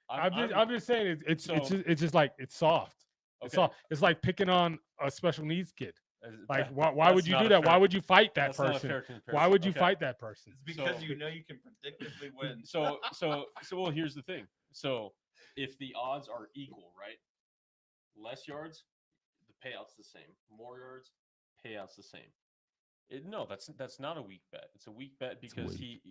I'm just saying
So-
it's just like it's soft. It's
Okay.
soft. It's like picking on a special needs kid. Like, why
that's
would you
not
do
a
that? Why
fair-
would you fight that
that's not a
person?
fair
Why
comparison.
would you
Okay.
fight that person?
It's because
So-
you know you can predictably win.
So well, here's the thing. So if the odds are equal, right? Less yards, the payout's the same. More yards, payout's the same. No, that's not a weak bet. It's a weak bet because he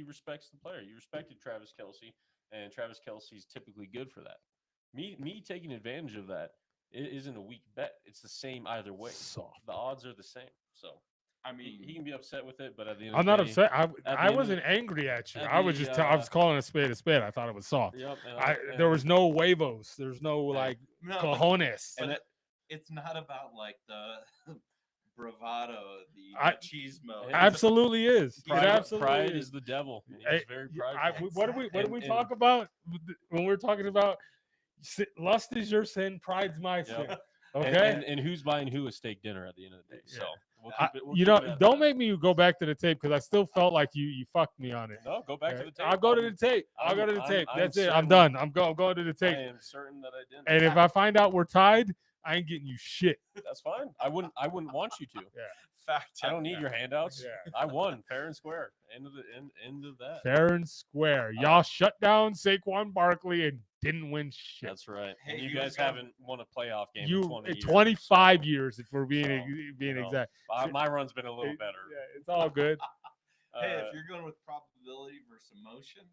respects the player. You respected Travis Kelsey, and Travis Kelsey's typically good for that. Me taking advantage of that isn't a weak bet. It's the same either way.
Soft.
The odds are the same. So
I
he
mean,
can be upset with it, but at the end
I'm
of the
not
day,
upset.
at the
I
end
wasn't
of
angry at you.
at
I was
the,
just I was calling a spade a spade. I thought it was soft.
Yep, and
There was no huevos. There's no like
no,
cojones.
but
and
it's not about like the bravado, the
I-
machismo.
It
Absolutely is. It
pride,
absolutely
pride
is.
is the devil. And
Hey,
he's very
I-
prideful.
what do we
And-
talk about when we're talking about lust is your sin, pride's my
Yep.
sin.
And-
Okay.
And who's buying who a steak dinner at the end of the day? So
Yeah.
we'll
I-
keep it. We'll
you
keep
know,
it at
don't
that.
make me go back to the tape because I still felt like you fucked me on it.
No, go back to
Okay?
the tape.
I'll go to
I'm-
the tape. I'll go to the
I'm-
tape.
I'm
That's it. I'm
certain-
done. I'm going to the
I
tape.
am certain that I didn't.
And if I find out we're tied, I ain't getting you shit.
That's fine. I wouldn't want you to.
Fact
I
check
don't need
that.
your handouts.
Yeah.
I won fair and square. End of that.
Fair and square. Y'all shut down Saquon Barkley and didn't win shit.
That's right.
Hey,
and you
he was
guys
going-
haven't won a playoff game
You
in 20 years.
25 years if we're being
So,
being
you know,
exact.
My run's been a little
It-
better.
Yeah, it's all good.
Hey,
Uh,
if you're going with probability versus emotion,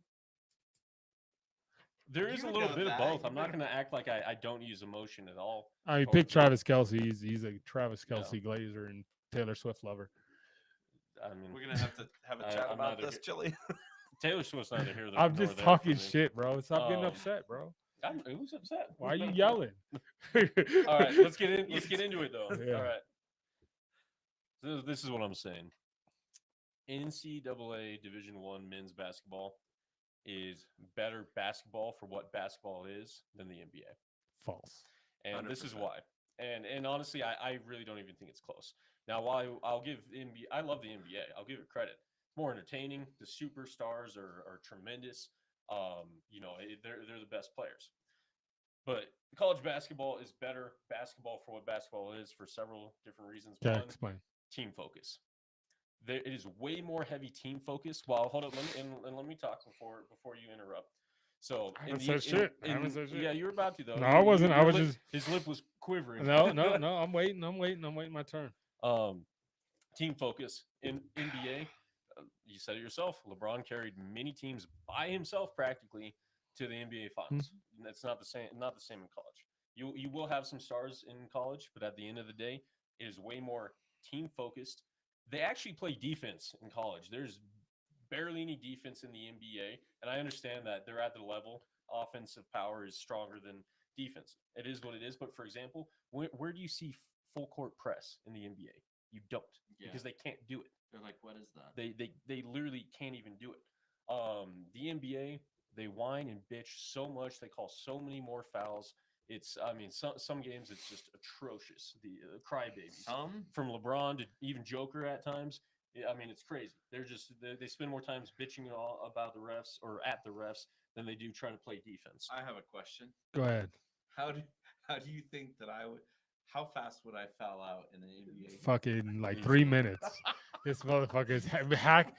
there is
you
a
would
little
know
bit of
that.
both.
You
I'm not
would-
going to act like I don't use emotion at all.
I mean,
Oh,
pick
yeah.
Travis Kelsey. He's a Travis
Yeah.
Kelsey glazer and Taylor Swift lover.
I mean,
we're gonna have to have a
I-
chat
I'm
about
neither
this, Chili.
Taylor Swift's neither here.
I'm
nor
just
there
talking
for me.
shit, bro. Stop getting
Um,
upset, bro.
Who's upset?
Why are you yelling?
All right, let's get in. Let's get into it though.
Yeah.
All right. This is what I'm saying. NCAA Division One men's basketball is better basketball for what basketball is than the NBA,
False.
and this is
100%.
why. And honestly, I really don't even think it's close. Now, while I'll give NBA, I love the NBA. I'll give it credit. It's more entertaining. The superstars are tremendous. They're the best players. But college basketball is better basketball for what basketball is for several different reasons.
Yeah,
One,
explain.
team focus. It is way more heavy team focus. Well, hold up, let me talk before you interrupt. So
I haven't said shit. I haven't
in-
said shit.
Yeah, you were about to though.
No, I wasn't. I
your
was
lip-
just-
his lip was quivering.
No. I'm waiting my turn.
Team focus in NBA. You said it yourself. LeBron carried many teams by himself practically to the NBA Finals. And that's not the same. Not the same in college. You will have some stars in college, but at the end of the day, it is way more team focused. They actually play defense in college. There's barely any defense in the NBA, and I understand that they're at the level. Offensive power is stronger than defense. It is what it is. But for example, where do you see full court press in the NBA? You don't, because they can't do it.
They're like, what is that?
They literally can't even do it. The NBA, they whine and bitch so much. They call so many more fouls. Some games it's just atrocious. The crybabies from LeBron to even Joker at times. It's crazy. They spend more time bitching about the refs or at the refs than they do trying to play defense.
I have a question.
Go ahead.
How do you think that I would? How fast would I foul out in the NBA?
Fucking like 3 minutes. This motherfucker's hack.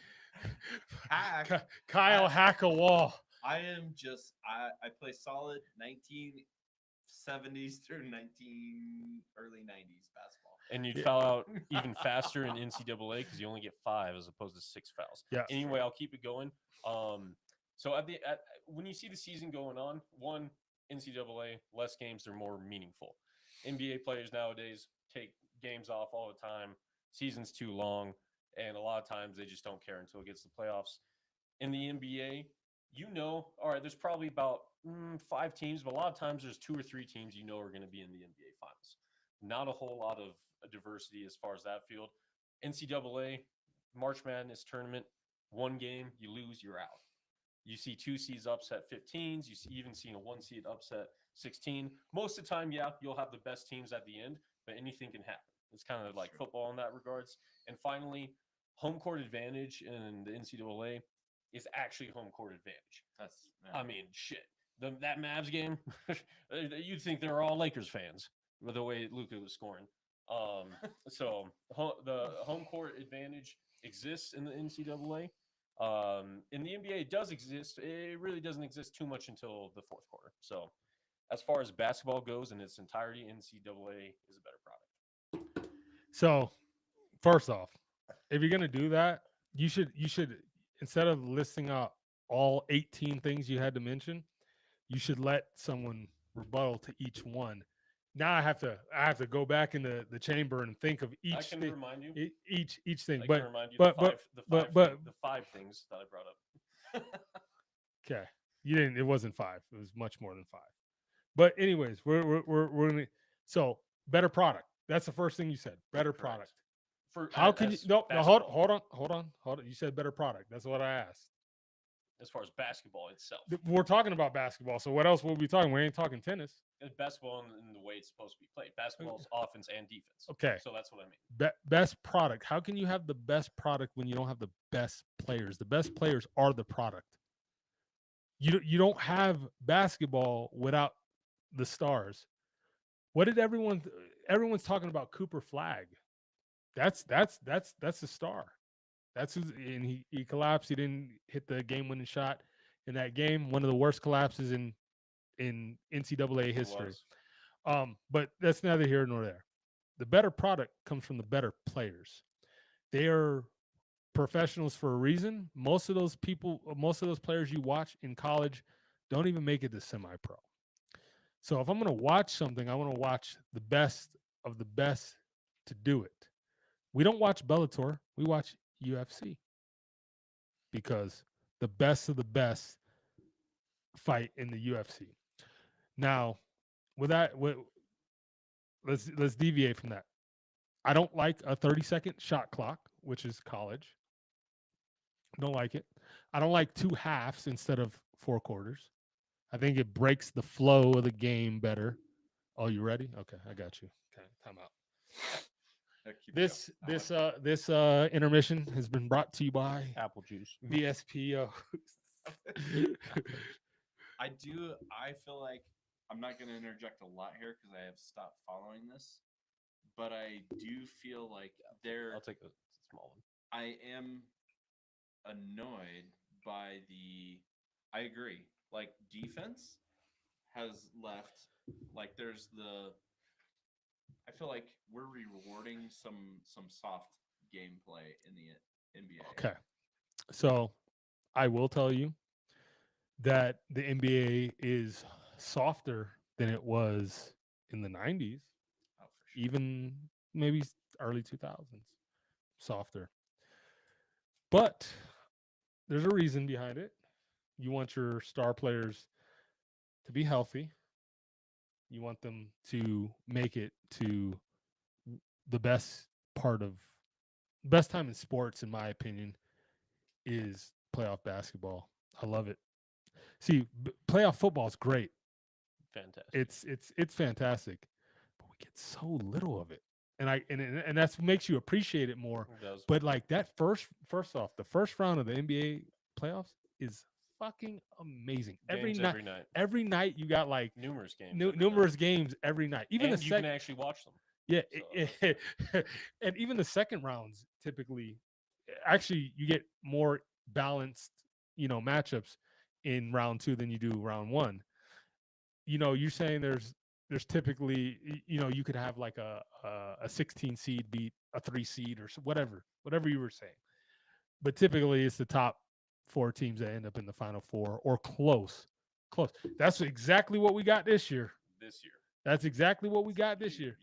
Hack.
Kyle hack a wall.
I am just I play solid 1970s through early 90s basketball.
And you'd foul out even faster in NCAA because you only get 5 as opposed to 6 fouls.
Yeah.
Anyway, I'll keep it going. So when you see the season going on, one, NCAA, less games, they're more meaningful. NBA players nowadays take games off all the time. Season's too long, and a lot of times they just don't care until it gets to the playoffs. In the NBA, all right, there's probably about 5 teams, but a lot of times there's 2 or 3 teams are going to be in the NBA Finals. Not a whole lot of diversity as far as that field. NCAA, March Madness tournament, 1 game, you lose, you're out. You see 2 seeds upset 15s. You see, even seen a 1 seed upset 16. Most of the time, yeah, you'll have the best teams at the end, but anything can happen. It's kind of like
Sure.
football in that regards. And finally, home court advantage in the NCAA is actually home court advantage.
That's
I mean, shit. That Mavs game, you'd think they were all Lakers fans with the way Luka was scoring. So the home court advantage exists in the NCAA. In the NBA, it does exist. It really doesn't exist too much until the fourth quarter. So, as far as basketball goes in its entirety, NCAA is a better product.
So, first off, if you're gonna do that, you should instead of listing out all 18 things you had to mention, you should let someone rebuttal to each one. Now I have to go back in the chamber and think of
I
each
can
thing,
remind you.
each thing.
I
But
can remind you
but
the
but
five, the
but
five,
but
thing, the 5 things that I brought up.
okay, you didn't. It wasn't 5. It was much more than 5. But anyways, we're gonna, so better product. That's the first thing you said. Better
Correct.
product.
For
How can you?
as
No, hold
basketball,
on. You said better product. That's what I asked.
as far as basketball itself,
We're talking about basketball. So what else will we be talking? We ain't talking tennis.
basketball in the way it's supposed to be played. Basketball is offense and defense.
Okay.
So that's what I mean.
Best product. How can you have the best product when you don't have the best players? The best players are the product. You don't have basketball without the stars. What did everyone's talking about Cooper Flag? That's the star. That's who's, and he collapsed. He didn't hit the game-winning shot in that game. One of the worst collapses in NCAA
It
history.
was.
But that's neither here nor there. The better product comes from the better players. They are professionals for a reason. Most of those players you watch in college don't even make it to semi-pro. So if I'm going to watch something, I want to watch the best of the best to do it. We don't watch Bellator, we watch UFC because the best of the best fight in the UFC. Now, let's deviate from that. I don't like a 30-second shot clock, which is college. Don't like it. I don't like 2 halves instead of 4 quarters. I think it breaks the flow of the game better. Oh, you ready? Okay, I got you. Okay, time out. This intermission has been brought to you by
Apple juice.
VSPO.
I feel like I'm not going to interject a lot here because I have stopped following this, but I do feel like
I'll take a small one.
I am annoyed by I agree. Like defense has left. Like I feel like we're rewarding some soft gameplay in the NBA.
Okay, so I will tell you that the NBA is softer than it was in the 90s,
Oh, for sure.
even maybe early 2000s. Softer. But there's a reason behind it. You want your star players to be healthy. You want them to make it to the best time in sports, in my opinion, is playoff basketball. I love it. See, playoff football is great.
Fantastic.
It's fantastic, but we get so little of it, and that's makes you appreciate it more.
It does.
But like that first off, the first round of the NBA playoffs is fucking amazing.
Games
Every night you got like
numerous games.
numerous games every night. Even
and
the
you can actually watch them.
yeah,
So
and even the second rounds typically, actually, you get more balanced, matchups in round 2 than you do round 1. You're saying there's typically, you could have like a 16 seed beat a 3 seed or whatever you were saying, but typically it's the top 4 teams that end up in the final 4 or close. That's exactly what we got this year. That's exactly what we got this year.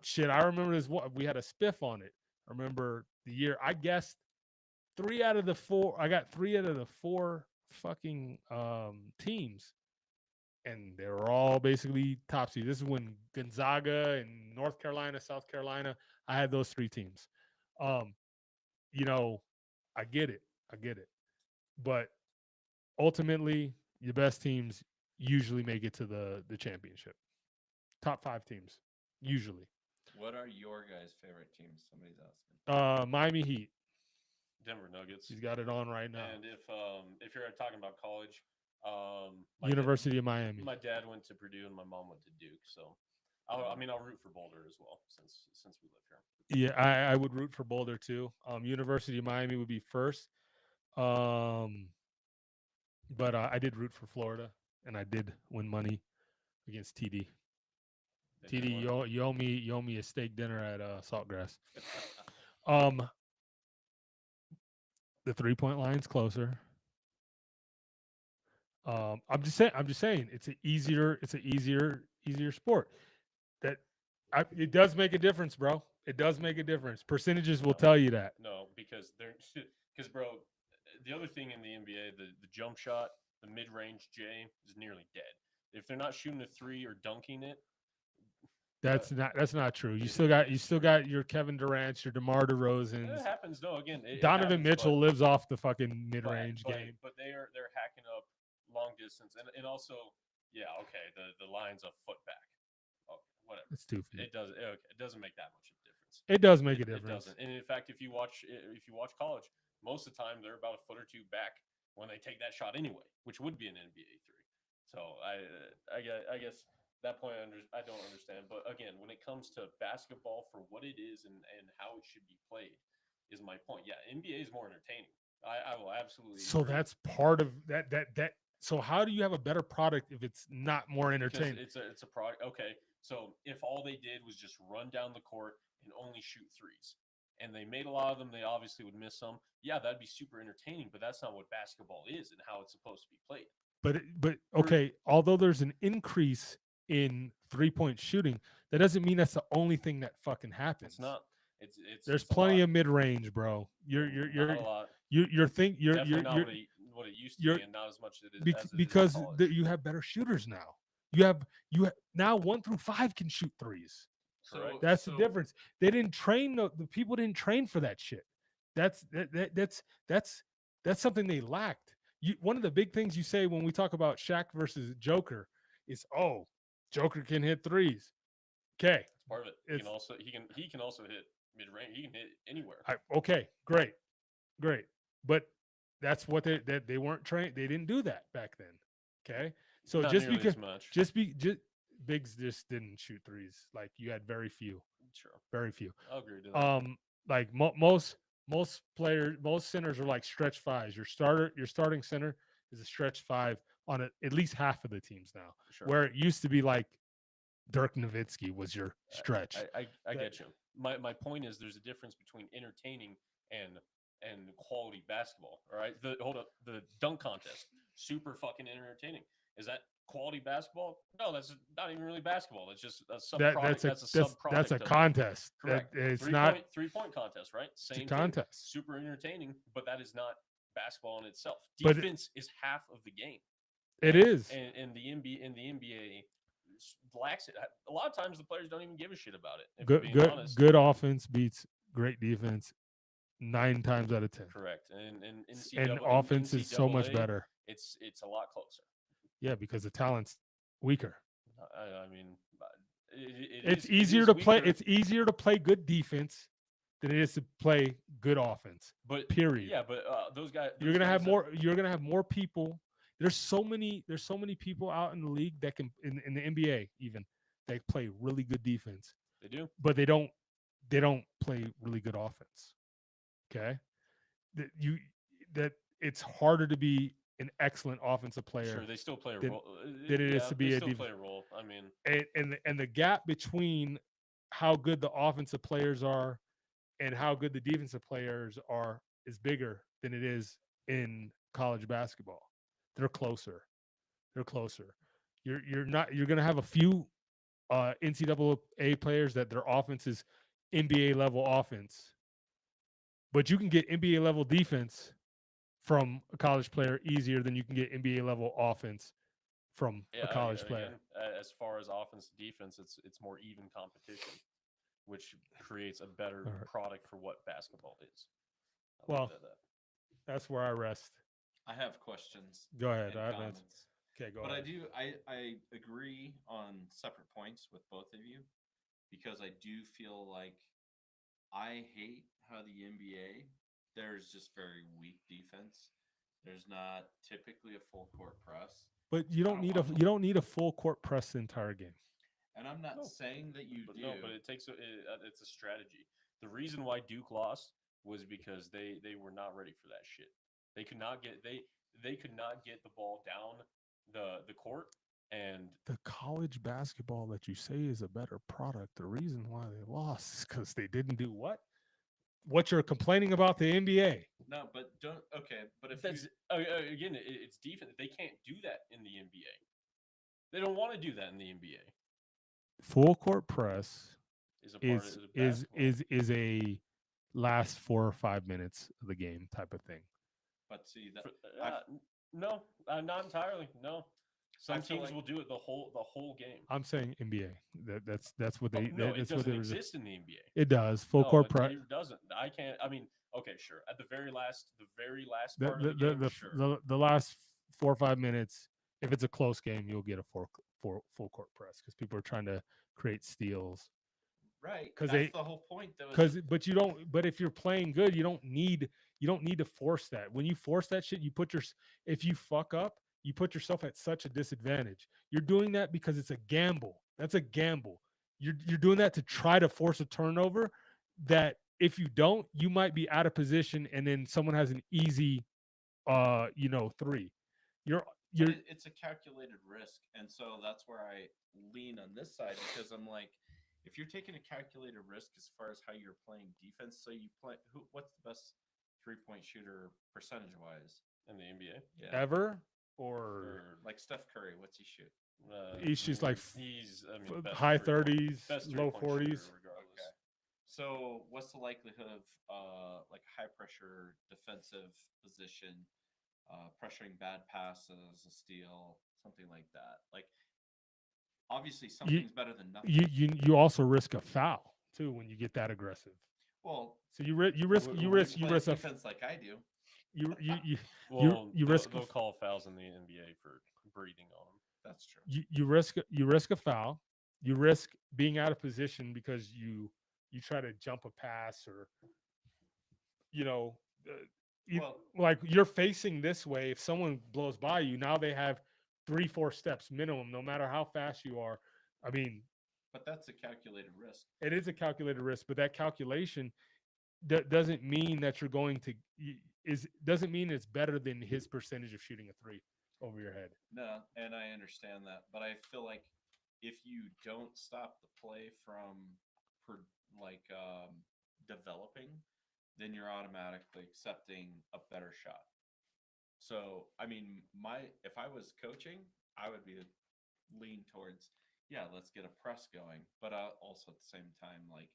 Shit, I remember this one. We had a spiff on it. I remember the year I guessed 3 out of the 4. I got 3 out of the 4 fucking teams, and they were all basically top seed. This is when Gonzaga and North Carolina, South Carolina. I had those 3 teams. I get it, but ultimately, the best teams usually make it to the championship. Top 5 teams usually.
What are your guys' favorite teams? Somebody's asking.
Miami Heat.
Denver Nuggets.
He's got it on right now.
And if you're talking about college,
University of Miami.
my dad went to Purdue and my mom went to Duke, so I mean I'll root for Boulder as well since we live here.
Yeah, I would root for Boulder too. University of Miami would be first. But I did root for Florida, and I did win money against TD.
They did
TD,
win.
you owe me a steak dinner at Saltgrass. Um, the 3-point line's closer. I'm just saying, it's an easier sport. That it does make a difference, bro. It does make a difference. Percentages will tell you that.
No, because because bro, the other thing in the NBA, the jump shot, the mid range J is nearly dead. If they're not shooting a three or dunking it,
That's not true. You
It
still got
is
got your Kevin Durant's, your DeMar
it
DeRozan's.
happens. No, again, it
Donovan
happens,
Mitchell lives off the fucking
but,
mid-range
but,
game.
but they're hacking up long distance and also okay, the line's a foot back. Oh, whatever.
It's 2 feet.
It doesn't make that much of a difference.
It does make a
It
difference.
doesn't. And in fact, if you watch college, most of the time they're about a foot or two back when they take that shot anyway, which would be an NBA three. So I guess that point I don't understand. But again, when it comes to basketball for what it is and how it should be played, is my point. Yeah, NBA is more entertaining. I will absolutely.
So
agree.
that's part of that. So how do you have a better product if it's not more
Because
entertaining?
it's a product. Okay, so if all they did was just run down the court and only shoot threes, and they made a lot of them, they obviously would miss some. Yeah, that'd be super entertaining, but that's not what basketball is and how it's supposed to be played.
But okay, although there's an increase in 3-point shooting, that doesn't mean that's the only thing that fucking happens.
It's not.
There's
it's a
plenty
lot.
of mid-range, bro.
Not a lot.
You're
Definitely not what it used to
you're-
be, and not as much as it is. As it is in
because
college.
you have better shooters now. You have now 1 through 5 can shoot threes.
Correct.
That's the difference. They didn't train the people didn't train for that shit. That's something they lacked. One of the big things you say when we talk about Shaq versus Joker is, oh, Joker can hit threes. Okay,
It's part of it. He can also hit mid range. He can hit anywhere.
okay, great, but that's what they weren't trained. They didn't do that back then. Okay, so
Not
just
nearly
because
as much.
just bigs just didn't shoot threes. Like you had very few.
Sure,
Very few.
I'll agree to that.
Like most players, most centers are like stretch fives. Your starting center is a stretch 5 on at least half of the teams now.
Sure.
Where it used to be like Dirk Nowitzki was your stretch.
I get you. My point is there's a difference between entertaining and quality basketball. All right. The dunk contest, super fucking entertaining. Is that quality basketball? No, that's not even really basketball. It's just a sub product. That's a sub product.
That's a contest.
Correct.
It's not
3-point contest, right? Same
a contest.
Thing. Super entertaining, but that is not basketball in itself.
But
Defense is half of the game.
It is.
And the NBA lacks it. A lot of times the players don't even give a shit about it. If I'm being honest.
Good offense beats great defense 9 times out of 10.
Correct. And
And offense is so much better.
It's a lot closer.
Yeah, because the talent's weaker.
I mean,
It's easier to play. It's easier to play good defense than it is to play good offense.
But
period.
Yeah, but those guys.
You're gonna have more. You're gonna have more people. There's so many people out in the league that can in the NBA even that play really good defense.
They do,
but they don't play really good offense. Okay, that it's harder to be an excellent offensive player.
Sure, they still play a role.
Than it is to be
they
a
still play a role. I mean,
and the gap between how good the offensive players are and how good the defensive players are is bigger than it is in college basketball. They're closer. You're going to have a few NCAA players that their offense is NBA level offense, but you can get NBA level defense from a college player easier than you can get NBA level offense from a college player.
Again, as far as offense to defense, it's more even competition, which creates a better product for what basketball is.
Well, that's where I rest.
I have questions
Go ahead.
and
I haven't.
comments.
Okay, go
But
ahead.
I agree on separate points with both of you because I do feel like I hate how the NBA there's just very weak defense. There's not typically a full court press.
But you
I
don't
don't
need a
watch
you don't need a full court press the entire game.
And I'm not
No,
saying that you
but
do.
no, but it takes it's a strategy. The reason why Duke lost was because they were not ready for that shit. They could not get they could not get the ball down the court, and
The college basketball that you say is a better product, the reason why they lost is because they didn't do what? What you're complaining about the NBA.
No, but don't. Okay, but if
that's
you,
again it's defense. They can't do that in the NBA. They don't want to do that in the NBA.
Full court press
Is a part of
is
the
is
basketball.
is a last 4 or 5 minutes of the game type of thing.
but see that
No, not entirely. No, some
feel
teams
like-
will do it the whole game.
I'm saying NBA. That's what they.
No, it
that's what
doesn't
they were.
exist in the NBA.
It does full
No,
court press.
It doesn't. I can't. I mean, okay, sure. At the very last
The
part of the game, sure.
the last 4 or 5 minutes. If it's a close game, you'll get a full court press because people are trying to create steals.
right,
'Cause
that's
they-
the whole point. Though.
But you don't. But if you're playing good, you don't need to force that. When you force that shit, if you fuck up, you put yourself at such a disadvantage. You're doing that because it's a gamble. That's a gamble. You're doing that to try to force a turnover that if you don't, you might be out of position and then someone has an easy three. You're
But it's a calculated risk, and so that's where I lean on this side because I'm like, if you're taking a calculated risk as far as how you're playing defense, so you play what's the best 3-point shooter percentage wise?
In the NBA,
Yeah,
ever or
or
like Steph Curry, what's he shoot?
He's just like
he's I mean, best
high
three-point-
30s,
best
low
three-point shooter
40s.
regardless.
Okay. So what's the likelihood of like high pressure defensive position, pressuring bad passes, a steal, something like that? Like obviously something's better than nothing.
You also risk a foul too when you get that aggressive.
Well,
So you risk
when
you
you
risk
play
a
defense like I do.
Well,
you risk
they'll call fouls in the NBA for breathing on them.
That's true.
you risk a foul. You risk being out of position because you try to jump a pass or you know
Well-
like you're facing this way. If someone blows by you, now they have 3-4 steps minimum, no matter how fast you are. I mean,
But that's a calculated risk.
it is a calculated risk, but that calculation doesn't mean that you're going to doesn't mean it's better than his percentage of shooting a three over your head.
No, and I understand that, but I feel like if you don't stop the play from developing, then you're automatically accepting a better shot. So, I mean, if I was coaching, I would be lean towards, yeah, let's get a press going, but also at the same time, like,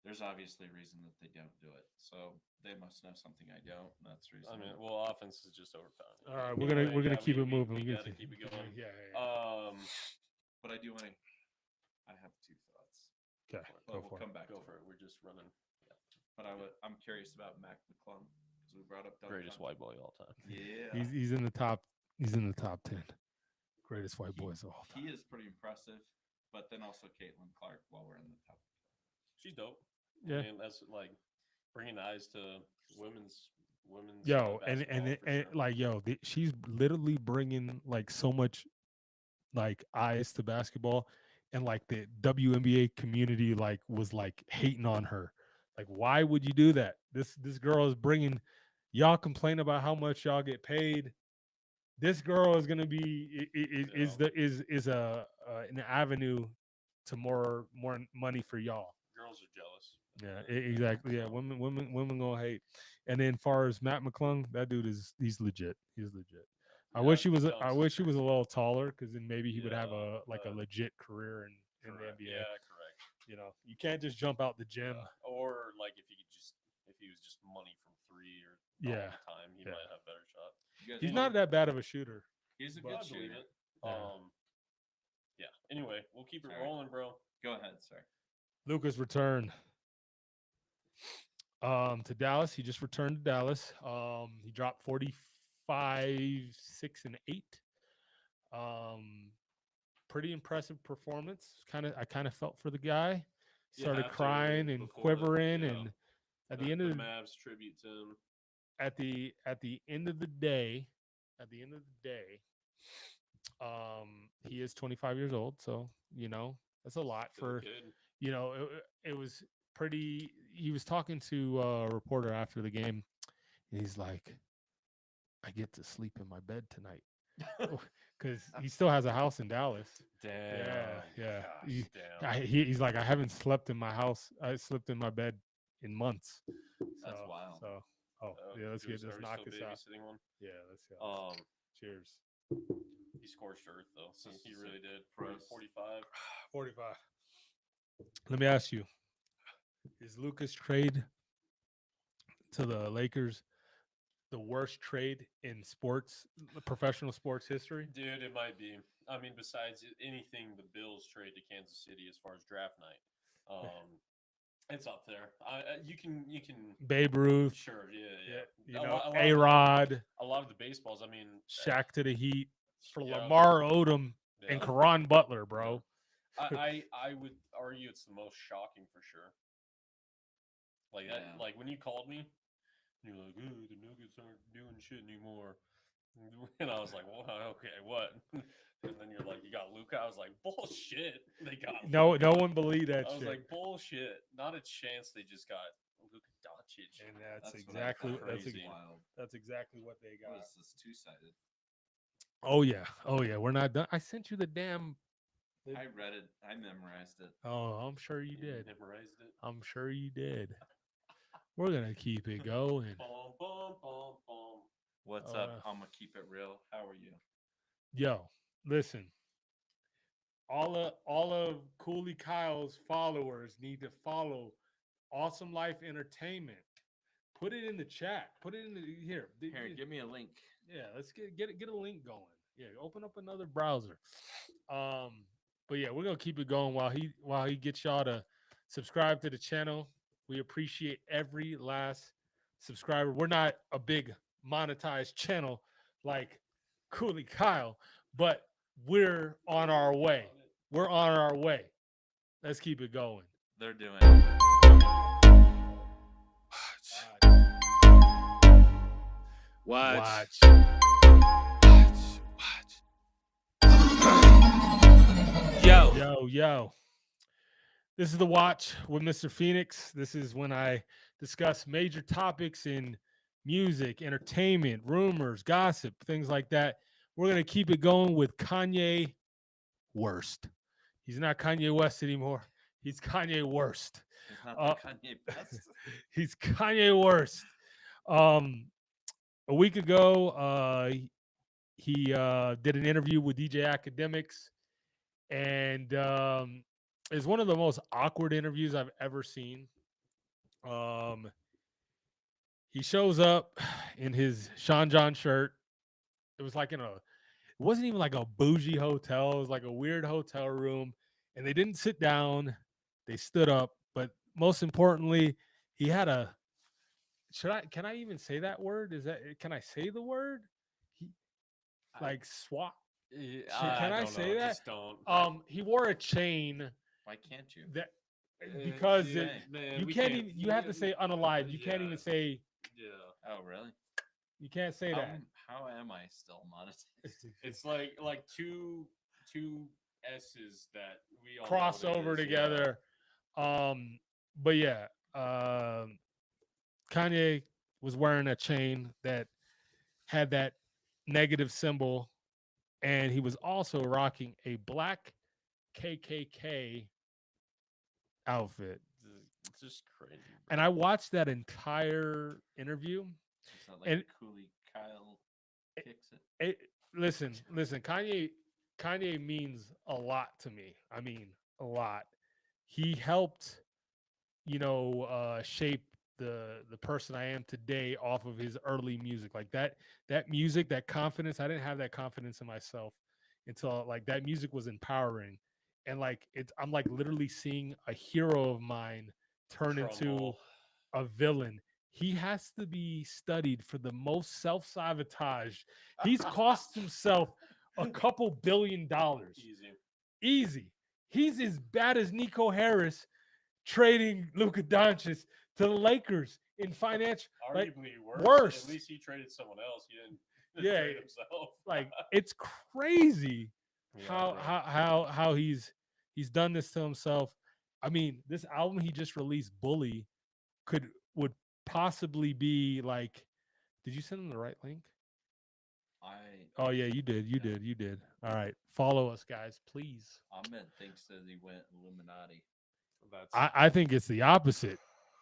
there's obviously a reason that they don't do it. So they must know something I don't. And that's the reason.
I mean, well, offense is just overtime.
All right,
Anyway,
we're gonna
yeah,
keep it moving.
We
We're
gotta
gonna
keep it going.
Yeah.
But I do want to. I have two thoughts.
Okay,
But
go
we'll
for it.
come back.
Go
to
for it. We're just running.
But I'm curious about Mac McClung because we brought up Dunk
Greatest
Contest.
white boy of all time.
Yeah,
He's in the top. He's in the top 10 greatest white boys of all
he
time.
is pretty impressive. But then also Caitlin Clark while we're in the top.
She's dope.
Yeah.
I mean, that's like bringing eyes to women's.
Yo,
basketball for sure.
like she's literally bringing like so much like eyes to basketball, and like the WNBA community like was like hating on her. Like, why would you do that? This girl is bringing. Y'all complain about how much y'all get paid. This girl is gonna be is an avenue to more money for y'all.
girls are jealous.
Yeah, exactly. Yeah,
So,
women gonna hate. And then, far as Matt McClung, that dude he's legit. He's legit. I
yeah,
wish he was.
dunks
I
is
wish he was
crazy.
a little taller, because then maybe he would have
Yeah,
a legit career in the
Correct.
NBA.
Yeah, correct.
You know, you can't just jump out the gym.
Or like if he was just money from three or
Yeah,
all the time, he
yeah.
might have a better shot.
You guys
He's
wanna-
not that bad of a shooter.
He's a
but-
good
I believe
shooter.
it.
Yeah.
Yeah. Anyway, we'll keep it
Sorry.
rolling, bro.
Go ahead, sir.
Lucas returned to Dallas. He just returned to Dallas. He dropped 40 5, 6, and 8. Um, Pretty impressive performance. I kind of felt for the guy.
You
Started
have to
crying and
before the
quivering,
yeah
and at the end
the
of
Mavs tribute to him.
at the end of the day, at the end of the day, he is 25 years old, so that's a lot
Still a
for
kid.
it was pretty. He was talking to a reporter after the game, and he's like, "I get to sleep in my bed tonight." Because he still has a house in Dallas.
Damn.
Yeah.
Gosh, damn.
He's like, I haven't slept in my house. I slept in my bed in months.
That's wild.
So, yeah, let's
Are we
knock
still
this out.
babysitting one?
Yeah, let's go. Cheers.
He scorched earth though. He really did.
For us.
45.
45. Let me ask you: is Lucas trade to the Lakers the worst trade in sports, professional sports history?
Dude, it might be. I mean, besides anything the Bills trade to Kansas City as far as draft night, it's up there. You can
Babe Ruth,
sure, yeah.
A-Rod,
A lot of the baseballs. I mean,
Shaq to the Heat for
yeah,
Lamar Odom and
yeah.
Karan Butler, bro.
I would argue it's the most shocking for sure. Like that,
Yeah.
like when you called me, you're like, "Ooh, the Nuggets aren't doing shit anymore," and I was like, "Well, okay, what?" And then you're like, "You got Luca." I was like, "Bullshit!" They got
No
Luka.
one believed that
I was
shit.
like, "Bullshit!" Not a chance. They just got Luka Doncic.
And
That's
exactly
crazy.
Wild.
that's exactly what they got.
What is this, two-sided?
Oh yeah. We're not done. I sent you the damn.
I read it. I memorized it.
Oh, I'm sure you did.
Memorized it.
I'm sure you did. We're gonna keep it going.
Bum, bum, bum, bum.
What's up? I'm gonna keep it real. How are you?
Yo, listen. All of Koulie Kyle's followers need to follow Awesome Life Entertainment. Put it in the chat. Put it in the here.
Here, give me a link.
Yeah, let's get a link going. Yeah, open up another browser. But yeah, we're gonna keep it going while he gets y'all to subscribe to the channel. We appreciate every last subscriber. We're not a big monetized channel like Koulie Kyle, but we're on our way. We're on our way. Let's keep it going.
They're doing it.
Watch. Yo. This is the Watch with Mr. Phoenix. This is when I discuss major topics in music, entertainment, rumors, gossip, things like that. We're going to keep it going with Kanye Worst. He's not Kanye West anymore. He's Kanye Worst.
It's not the Kanye best.
He's Kanye Worst. A week ago, he did an interview with DJ Academics, and it's one of the most awkward interviews I've ever seen. He shows up in his Sean John shirt. It was like it wasn't even like a bougie hotel. It was like a weird hotel room, and they didn't sit down. They stood up, but most importantly, he had a. Can I even say that word? Can I say the word? He like swap. Can I say that?
Just don't.
He wore a chain
Why can't you?
that because
Dude,
you can't even. You have to say unalive. You can't even say.
Yeah.
Oh, really?
You can't say that.
How am I still monetized?
It's like two S's that we all know
Cross
what it
over
is,
together. But yeah, Kanye was wearing a chain that had that negative symbol, and he was also rocking a black KKK outfit.
It's just crazy.
And I watched that entire interview.
It's not like
And-
Koulie Kyle kicks it.
Listen, Kanye means a lot to me. I mean, a lot. He helped, shape the person I am today off of his early music. Like that music, that confidence. I didn't have that confidence in myself until like that music was empowering. And like I'm like literally seeing a hero of mine turn into
Crumble.
a villain. he has to be studied for the most self-sabotage. He's cost himself a couple $1 billion.
Easy.
Easy. He's as bad as Nico Harris trading Luka Doncic to the Lakers in financial. Like,
Arguably
worse.
At least he traded someone else. He didn't
Yeah,
trade himself.
like it's crazy
Yeah,
how
bro.
how he's done this to himself. I mean, this album he just released, Bully, would possibly be like. Did you send him the right link? Oh yeah, you did. You did. You did. All right, follow us, guys, please.
Ahmed thinks that he went Illuminati.
That's
I think it's the opposite.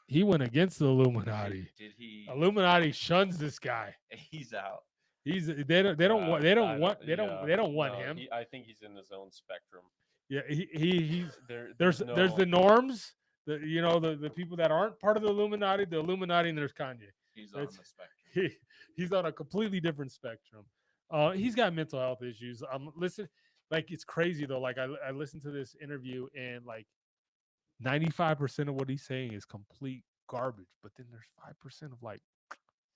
He went against the Illuminati.
Did he?
Illuminati shuns this guy.
He's out.
They don't want him.
I think he's in his own spectrum.
Yeah, he's there's
no,
the norms, the people that aren't part of the Illuminati, and there's Kanye.
He's on the spectrum.
He's on a completely different spectrum. He's got mental health issues. Listen, like it's crazy though. Like I listened to this interview and like 95% of what he's saying is complete garbage, but then there's 5% of like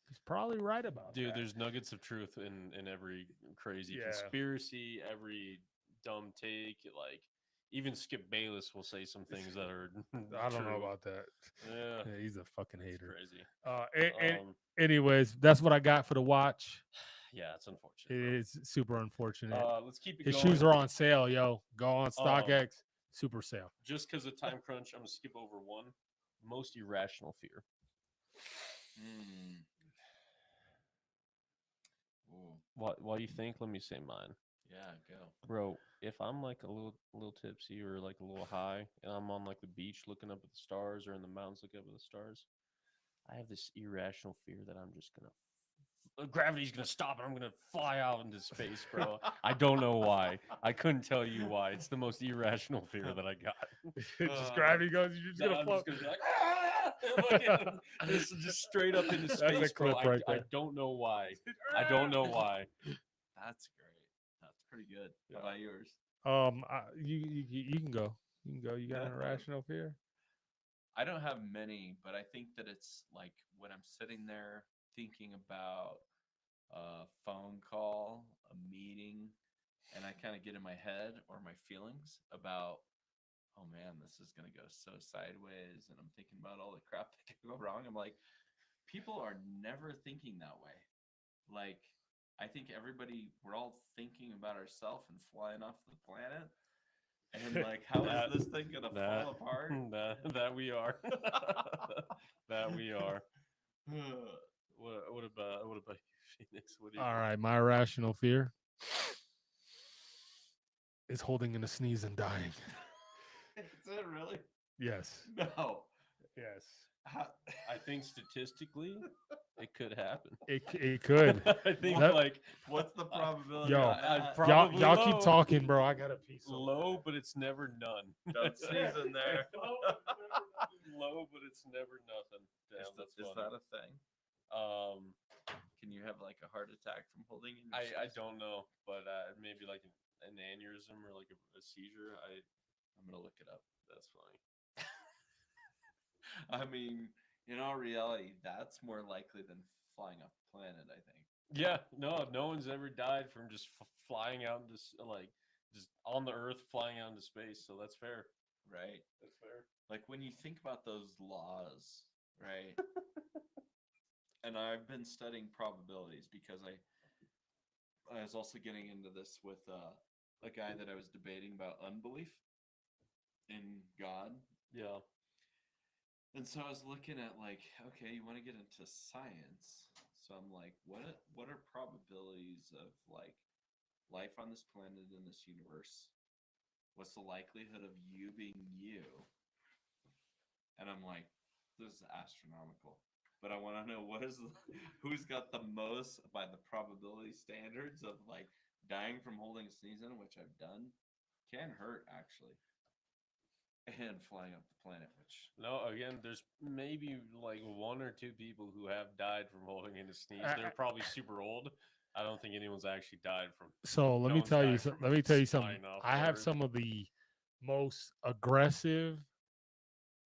he's probably right about
dude.
that.
There's nuggets of truth in every crazy
Yeah.
conspiracy, every dumb take. Like even Skip Bayless will say some things that are.
I don't know
true.
about that.
Yeah,
Yeah, he's a fucking hater.
crazy.
Anyways, that's what I got for the watch.
Yeah, it's unfortunate.
It
bro.
is super unfortunate.
Let's keep it
His
going.
shoes are on sale, yo. Go on StockX, super sale.
Just because of time crunch, I'm gonna skip over one. Most irrational fear. While you think, let me say mine.
Yeah, go.
Bro, if I'm like a little tipsy or like a little high and I'm on like the beach looking up at the stars or in the mountains looking up at the stars, I have this irrational fear that I'm just gonna gravity's gonna stop and I'm gonna fly out into space, bro. I don't know why. I couldn't tell you why. It's the most irrational fear that I got.
Just gravity goes, you're just gonna
I'm
float.
just gonna be like, just straight up into space,
That's a clip
bro.
right
I
there.
don't know why. I don't know why.
That's great. That's pretty good.
Yeah.
How about yours?
You can go. You can go. You got an irrational fear?
I don't have many, but I think that it's like when I'm sitting there thinking about a phone call, a meeting, and I kind of get in my head or my feelings about, oh man, this is going to go so sideways. And I'm thinking about all the crap that could go wrong. I'm like, people are never thinking that way. Like, I think we're all thinking about ourselves and flying off the planet. And like, how is this thing gonna fall apart?
That we are. That we are. What about you, Phoenix? What do you
All
think?
right, my irrational fear is holding in a sneeze and dying.
Is it really?
Yes.
No.
Yes.
I think statistically, it could happen.
It could.
I think
That-
What's the probability?
Yo,
of that?
probably
y'all
low.
keep talking, bro. I got a piece.
Low, but it's never none.
Don't sneeze in there.
Low, but it's never nothing. Damn, that's
Is
funny.
that a thing? Can you have like a heart attack from holding in your
I
sneeze?
don't know, but maybe like an aneurysm or like a seizure.
I'm gonna look it up.
That's funny.
I mean, in all reality, that's more likely than flying off the planet, I think.
Yeah, no one's ever died from just flying out into just on the Earth, flying out into space. So that's fair.
Right?
That's fair.
Like when you think about those laws, right? And I've been studying probabilities because I was also getting into this with a guy that I was debating about unbelief in God.
Yeah.
And so I was looking at like, okay, you want to get into science. So I'm like, what are probabilities of like life on this planet in this universe? What's the likelihood of you being you? And I'm like, this is astronomical. But I want to know who's got the most by the probability standards of like dying from holding a sneeze in, which I've done. Can hurt actually. And flying up the planet, which
No, again, there's maybe like one or two people who have died from holding in a sneeze. They're probably super old. I don't think anyone's actually died from.
So let
No
me
one's
tell you.
died from
Let me tell you something.
flying off
I have
Earth.
some of the most aggressive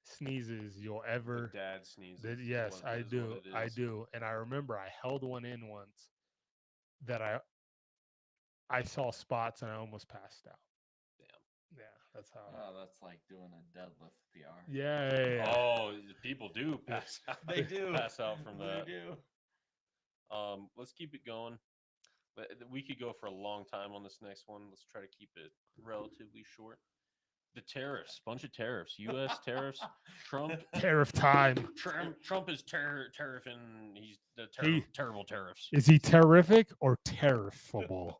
sneezes you'll
The
ever.
dad sneezes.
Yes, I
is what
do.
it
I
is.
do. And I remember I held one in once that I saw spots and I almost passed out.
Damn.
Yeah, that's how.
Oh, that's like doing a deadlift PR.
Yeah, yeah, yeah.
Oh, people do pass out.
They do.
Pass out from that.
They do.
Let's keep it going. We could go for a long time on this next one. Let's try to keep it relatively short. The tariffs, bunch of tariffs, U.S. tariffs. Trump,
Tariff time.
Trump is tariffing. He's the
He-
terrible tariffs.
Is he terrific or terrifable?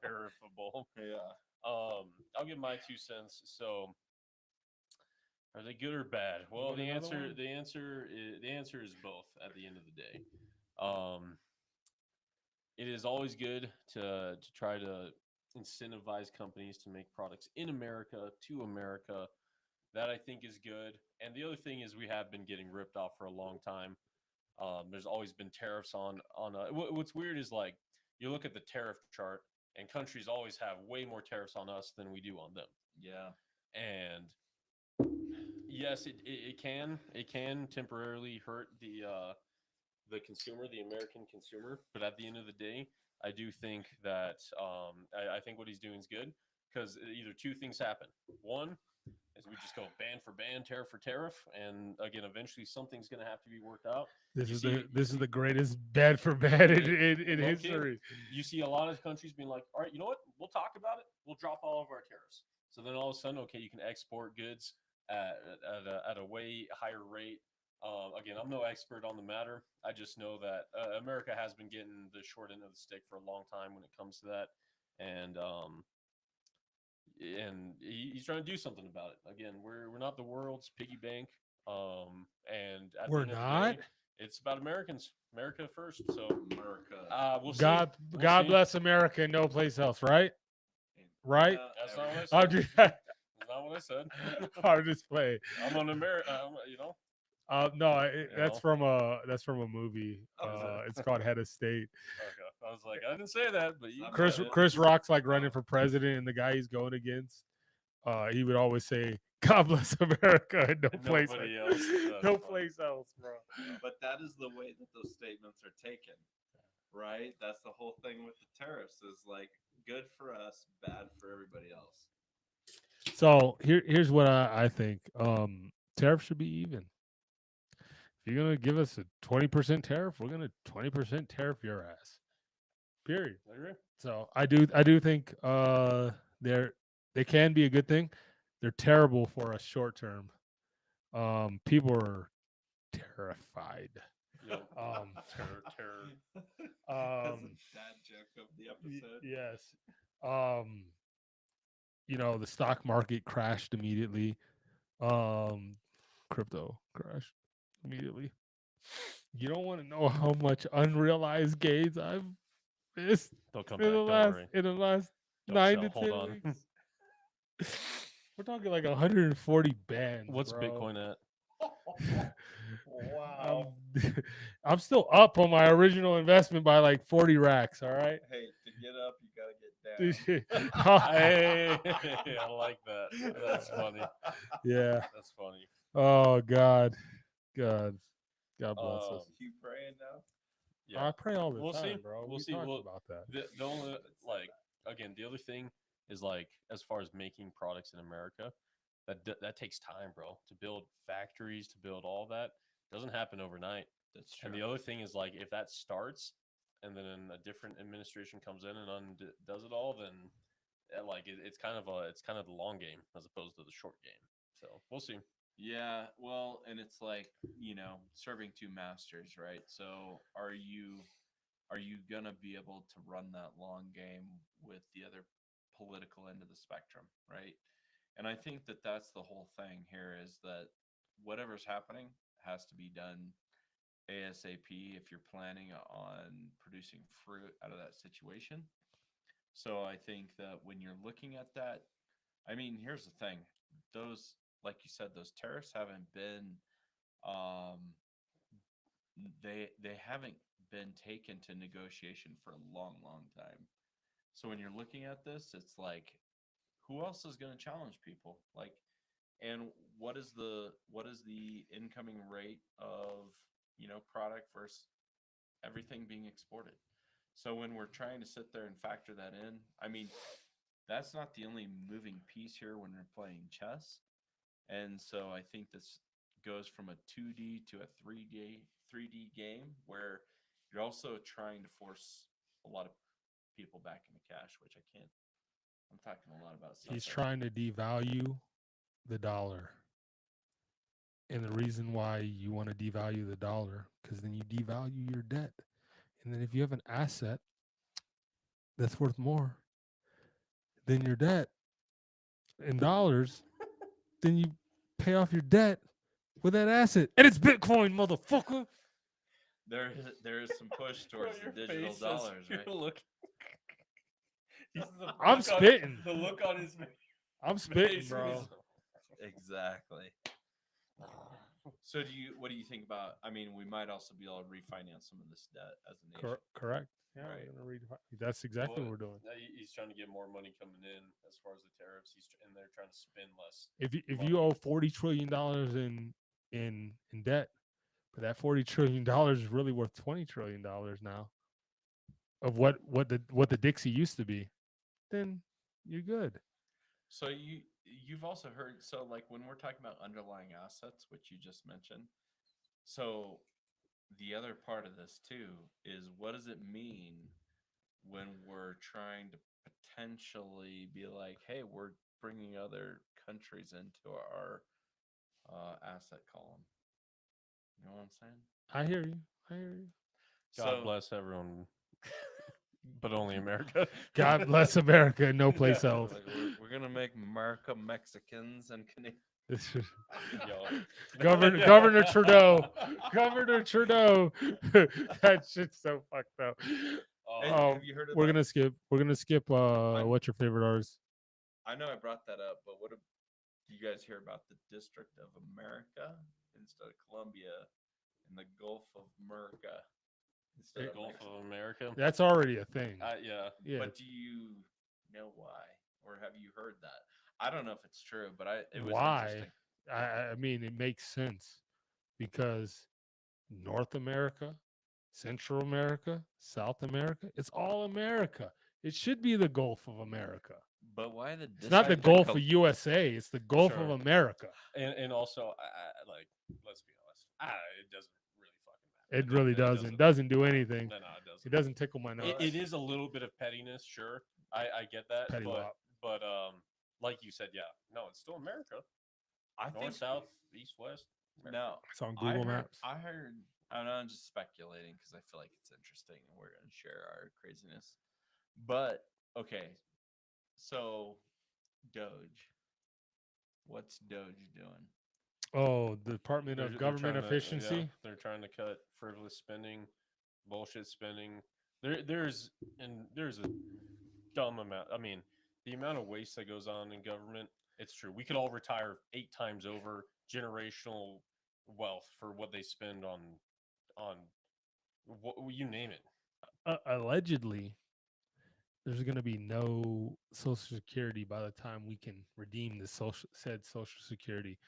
Tariffable.
Yeah.
I'll give my 2 cents. So, are they good or bad? Well,
want
the
another
answer,
one?
the answer is both. At the end of the day, um, it is always good to try to incentivize companies to make products in America to America. That I think is good. And the other thing is we have been getting ripped off for a long time. There's always been tariffs on. What's weird is like you look at the tariff chart, and countries always have way more tariffs on us than we do on them.
Yeah.
And yes, it can temporarily hurt the consumer, the American consumer. But at the end of the day, I do think that I think what he's doing is good because either two things happen. One is we just go ban for ban, tariff for tariff, and again, eventually something's going to have to be worked out.
This
You
is
see-
this is the greatest bad for bad in
No
history.
You see a lot of countries being like, all right, you know what? We'll talk about it. We'll drop all of our tariffs. So then all of a sudden, okay, you can export goods at a way higher rate. Again, I'm no expert on the matter. I just know that America has been getting the short end of the stick for a long time when it comes to that, and he's trying to do something about it. Again, we're not the world's piggy bank, and at
We're
the end of the
not?
day, it's about Americans, America first. So
America.
we'll see.
God,
We'll
God
see.
bless America and no place else, right? Right?
Yeah,
That's not what I
every-
said.
I'm just,
That's not what I said.
I'm just playing.
I'm an American. You know.
No,
You
that's
know?
from a movie.
Oh, is it?
It's called Head of State.
Okay. I was like, I didn't say that, but you.
I've
Chris
read it.
Chris Rock's like running for president, and the guy he's going against, he would always say, "God bless America," and no
And
place,
nobody else. That's
no
funny.
place else, bro.
But that is the way that those statements are taken, right? That's the whole thing with the tariffs is like good for us, bad for everybody else.
So here's what I think. Tariff should be even. If you're gonna give us a 20% tariff, we're gonna 20% tariff your ass. Period.
I agree.
So I do think they can be a good thing. They're terrible for us short term. People are terrified.
Yep.
Um,
terror.
That's
Um,
a dad joke of the
Y-
episode.
yes. Um, the stock market crashed immediately. Crypto crashed immediately. You don't want to know how much unrealized gains I've missed
They'll come
in
back.
the
Don't
last
worry.
in the last
Don't
9
sell.
to
Hold
10
on.
weeks. We're talking like 140 bands.
What's
bro.
Bitcoin at?
Wow.
I'm still up on my original investment by like 40 racks. All right.
Hey, to get up, you gotta get down.
Hey, I like that. That's funny.
Yeah.
That's funny.
Oh God. God bless us.
You praying now?
Yeah.
I pray all the
We'll
time,
see.
bro.
We'll
We
see.
talked
We'll-
about that.
The only like again, the other thing is like as far as making products in America, that takes time, bro. To build factories, to build all that doesn't happen overnight.
That's true.
And the other thing is like if that starts and then a different administration comes in and does it all, then it's kind of the long game as opposed to the short game. So we'll see.
Yeah, well, and it's like, serving two masters, right? So are you gonna be able to run that long game with the other political end of the spectrum, right? And I think that that's the whole thing here is that whatever's happening has to be done ASAP if you're planning on producing fruit out of that situation. So I think that when you're looking at that, I mean, here's the thing. Those, like you said, those tariffs haven't been um they haven't been taken to negotiation for a long, long time. So when you're looking at this, it's like who else is going to challenge people? Like and what is the incoming rate of product versus everything being exported. So when we're trying to sit there and factor that in, I mean, that's not the only moving piece here when we're playing chess. And so I think this goes from a 2D to a 3D game where you're also trying to force a lot of people back into cash, which I can't. I'm talking a lot about stuff.
He's trying to devalue the dollar. And the reason why you want to devalue the dollar, because then you devalue your debt. And then if you have an asset that's worth more than your debt in dollars, then you pay off your debt with that asset. And it's Bitcoin, motherfucker.
There is some push towards the digital dollars, right?
Look,
I'm spitting.
The look on his face.
I'm spitting,
face
bro.
was-
Exactly. So what do you think about? I mean, we might also be able to refinance some of this debt as a nation.
Correct. Yeah,
Right.
we're gonna read. That's exactly what we're doing.
He's trying to get more money coming in as far as the tariffs. And they're trying to spend less.
If you owe $40 trillion in debt, but that $40 trillion is really worth $20 trillion now of what the Dixie used to be, then you're good.
So you've also heard, so like when we're talking about underlying assets, which you just mentioned, so the other part of this too is what does it mean when we're trying to potentially be like, hey, we're bringing other countries into our asset column. You know what I'm saying?
I hear you.
God bless everyone, but only America.
God bless America and no place
Yeah.
else.
Like we're gonna make America Mexicans and Canadians.
This is-
Yo.
Governor Trudeau. Governor Trudeau. That shit's so fucked up.
Hey,
Oh,
have you heard of
We're
that?
gonna skip. What's your favorite artist?
I know I brought that up, but what do you guys hear about the District of America instead of Columbia in the Gulf of America instead
the
of
Gulf
Mexico?
of America.
That's already a thing.
Yeah.
Yeah.
But do you know why, or have you heard that? I don't know if it's true, but it was
Why?
interesting.
I mean, it makes sense because North America, Central America, South America, it's all America. It should be the Gulf of America.
But why the
It's not the
District of
Gulf of USA. It's the Gulf of
Sure.
America.
And also, like, let's be honest, it doesn't really fucking matter.
It really doesn't do anything.
No, it doesn't.
It doesn't tickle my nose.
It is a little bit of pettiness, sure. I get that,
petty wop.
but like you said, yeah, no, it's still America.
I
North,
think
south, east, west. America.
no.
It's on
I
Google
heard,
Maps.
I heard. I know I'm just speculating because I feel like it's interesting and we're gonna share our craziness. But okay, so Doge. What's Doge doing?
Oh, the Department
They're
of Government
trying to-
Efficiency.
yeah, they're trying to cut frivolous spending, bullshit spending. There's a dumb amount. I mean, the amount of waste that goes on in government. It's true. We could all retire 8 times over generational wealth for what they spend on you name it.
Allegedly, there's going to be no Social Security by the time we can redeem the said Social Security.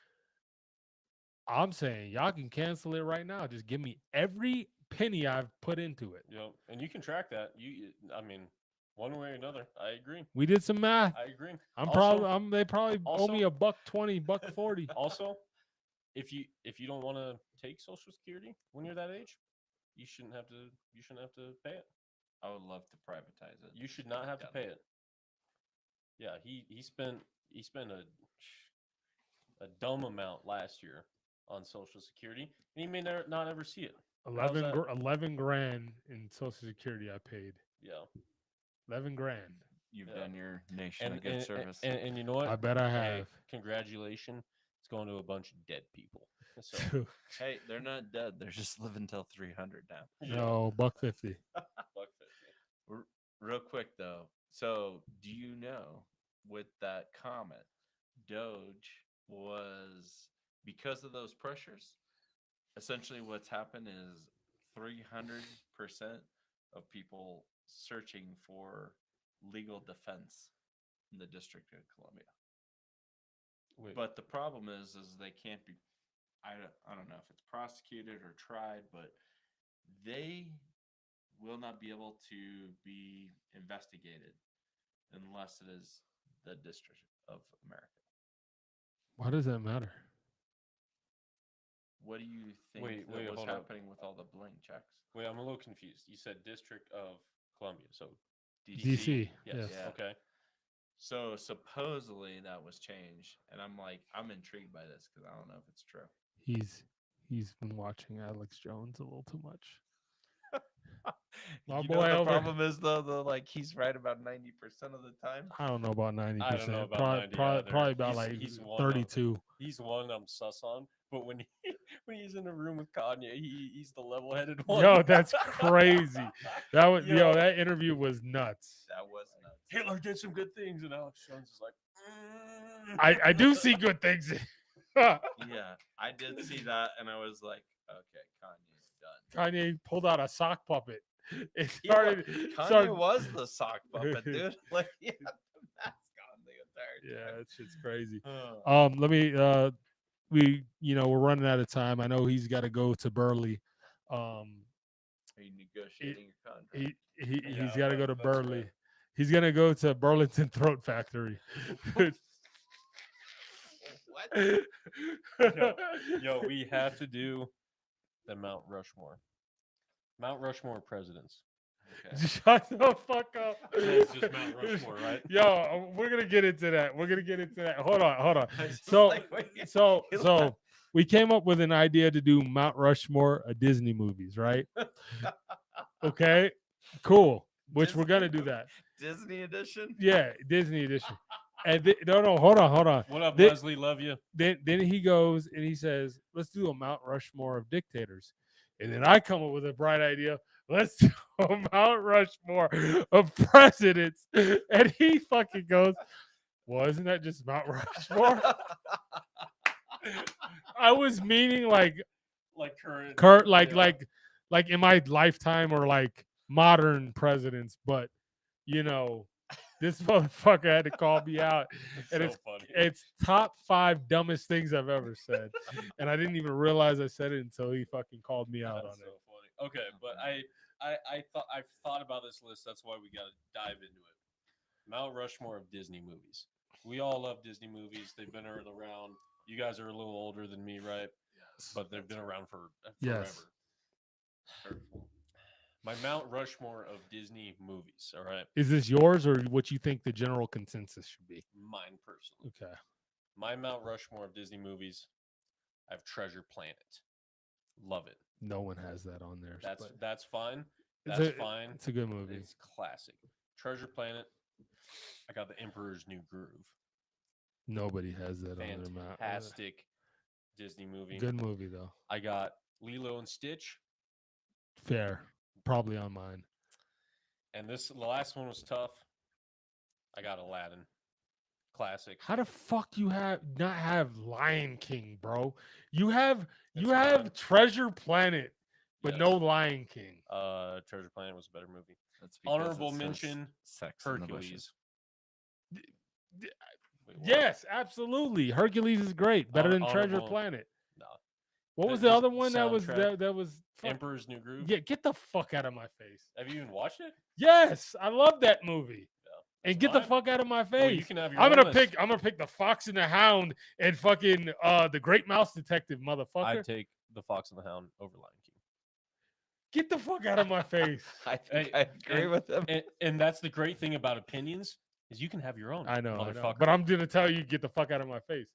I'm saying y'all can cancel it right now. Just give me every penny I've put into it.
Yep, and you can track that. I mean, one way or another. I agree.
We did some math.
I agree.
They probably owe me $1.20, $1.40.
Also, if you don't want to take Social Security when you're that age, you shouldn't have to pay it.
I would love to privatize it.
You should not have to
Done.
pay it. Yeah, he spent a dumb amount last year on Social Security, and he may not ever see it.
11 grand in Social Security I paid.
Yeah,
11 grand.
You've
Yeah.
done your nation a good service.
And you know what?
I bet I
Hey,
have.
congratulations. It's going to a bunch of dead people. So,
Hey, they're not dead. They're just living till 300 now.
yeah,
No, $1.50.
$1.50.
Real quick though, so do you know with that comet, Doge was because of those pressures? Essentially, what's happened is 300% of people searching for legal defense in the District of Columbia.
Wait,
But the problem is they can't be. I don't know if it's prosecuted or tried, but they will not be able to be investigated unless it is the District of America.
Why does that matter?
What do you think
wait,
that was
hold up.
happening with all the blank checks?
wait, I'm a little confused. You said District of Columbia, so
DC,
Yes.
yes.
Yeah.
Okay.
So supposedly that was changed, and I'm intrigued by this because I don't know if it's true.
He's been watching Alex Jones a little too much. My
You
boy
know the
over-
problem is though, like he's right about 90% of the time.
I don't know about 90%.
I don't know about
Probably,
90
probably,
either.
probably about
He's
like
one of-
32.
He's one I'm sus on, but when when he's in a room with Kanye, he's the level-headed one.
Yo, that's crazy. That was
Yo.
that interview was nuts.
That was nuts.
Hitler did some good things, and Alex Jones is like,
I do see good things.
Yeah, I did see that, and I was like, okay, Kanye's done.
Kanye pulled out a sock puppet. It
Yeah,
started.
Kanye
started-
was the sock puppet, dude. Like he had the mask on the entire
Yeah,
time.
that shit's crazy.
Uh,
Let me. We're running out of time. I know he's got to go to Burley.
are you negotiating your contract?
He's
Yeah,
got to go to
that's
Burley.
right.
He's gonna go to Burlington Throat Factory.
What?
yo, we have to do the Mount Rushmore. Mount Rushmore presidents.
Okay.
Shut the fuck up.
It's just Mount Rushmore, right?
Yo, we're gonna get into that. Hold on.
I was just
So,
like, wait,
so,
you
so
laugh.
we came up with an idea to do Mount Rushmore of Disney movies, right? Okay, cool. Which we're gonna do that.
Disney edition.
Yeah, Disney edition. And no, hold on.
What up,
Thi-
Leslie? Love you.
Then he goes and he says, "Let's do a Mount Rushmore of dictators." And then I come up with a bright idea. Let's do a Mount Rushmore of presidents. And he fucking goes, "Well, isn't that just Mount Rushmore?" I was meaning like
Like current.
Kurt,
yeah.
like in my lifetime or like modern presidents, but this motherfucker had to call me out.
That's
And
so funny.
it's top 5 dumbest things I've ever said. And I didn't even realize I said it until he fucking called me out
That's
on
so
it.
funny. Okay, but I've thought about this list. That's why we got to dive into it. Mount Rushmore of Disney movies. We all love Disney movies. They've been around. You guys are a little older than me, right?
Yes.
But they've been around for
Yes.
forever. Hurtful. My Mount Rushmore of Disney movies. All right,
Is this yours or what you think the general consensus should be?
mine personally.
Okay.
My Mount Rushmore of Disney movies. I have Treasure Planet. Love it.
No one has that on there.
That's fine.
It's
That's
a-
fine.
It's a good movie.
It's classic. Treasure Planet. I got The Emperor's New Groove.
Nobody has that on their map.
Fantastic Disney movie.
Good movie though.
I got Lilo and Stitch,
Fair. Probably on mine.
and the last one was tough. I got Aladdin, classic.
How the fuck you not have Lion King, bro? You have
It's fine.
Treasure Planet, but no
Yes.
Lion King.
Treasure Planet was a better movie.
That's because it
Honorable
says
mention:
sex in the bushes.
Hercules. Wait, what?
Yes, absolutely. Hercules is great. Better than Treasure
Honorable-
Planet.
No.
What
The-
was the
the
other one that was
soundtrack.
that was fuck-
Emperor's New Groove.
Yeah, get the fuck out of my face.
Have you even watched it?
Yes, I love that movie. And
that's
get the
fine.
fuck out of my
Well, you
face.
can have your
I'm
own
gonna
list.
pick the Fox and the Hound and fucking the Great Mouse Detective, motherfucker.
I'd take The Fox and the Hound over Lion King.
Get the fuck out of my face.
I think
Hey,
I agree
and-
with him.
And that's the great thing about opinions is you can have your own.
I know,
motherfucker.
but I'm gonna tell you, get the fuck out of my face.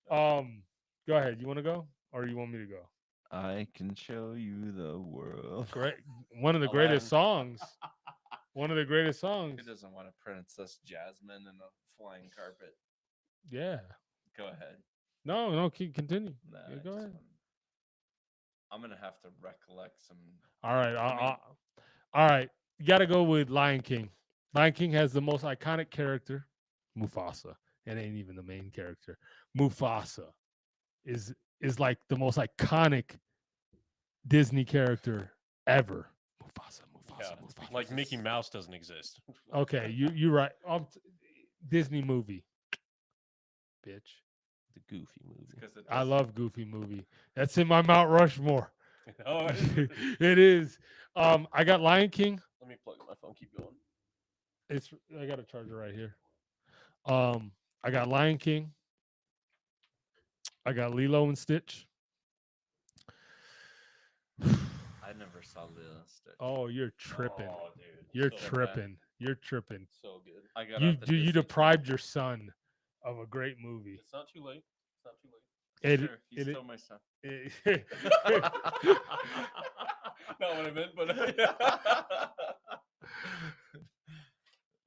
Go ahead. You want to go, or you want me to go?
I can show you the world.
Great, one of the greatest songs. One of the greatest songs.
Who doesn't want a Princess Jasmine and a flying carpet?
Yeah.
Go ahead.
No, continue.
Nah,
Yeah,
I
go
just
ahead.
wanna- I'm gonna have to recollect some.
All right.
I mean-
All right. You got to go with Lion King. Lion King has the most iconic character, Mufasa. It ain't even the main character. Mufasa is like the most iconic Disney character ever. Mufasa.
Yeah,
Mufasa.
like Mickey Mouse doesn't exist.
Okay, you're right. Disney movie. bitch.
The Goofy movie.
Because it
I
does-
love Goofy movie. That's in my Mount Rushmore.
Oh, it is.
It is. I got Lion King.
Let me plug in my phone. Keep going.
I got a charger right here. I got Lion King. I got Lilo and Stitch.
I never saw Lilo and Stitch.
Oh, you're tripping.
Oh, dude.
You're
so
tripping. You're tripping.
So good.
I got
You
off the
do you
Disney
deprived your son of a great movie.
It's not too late. It's not too late.
Channel.
It,
Sure, he's
it,
still my son.
it,
Not what I meant, but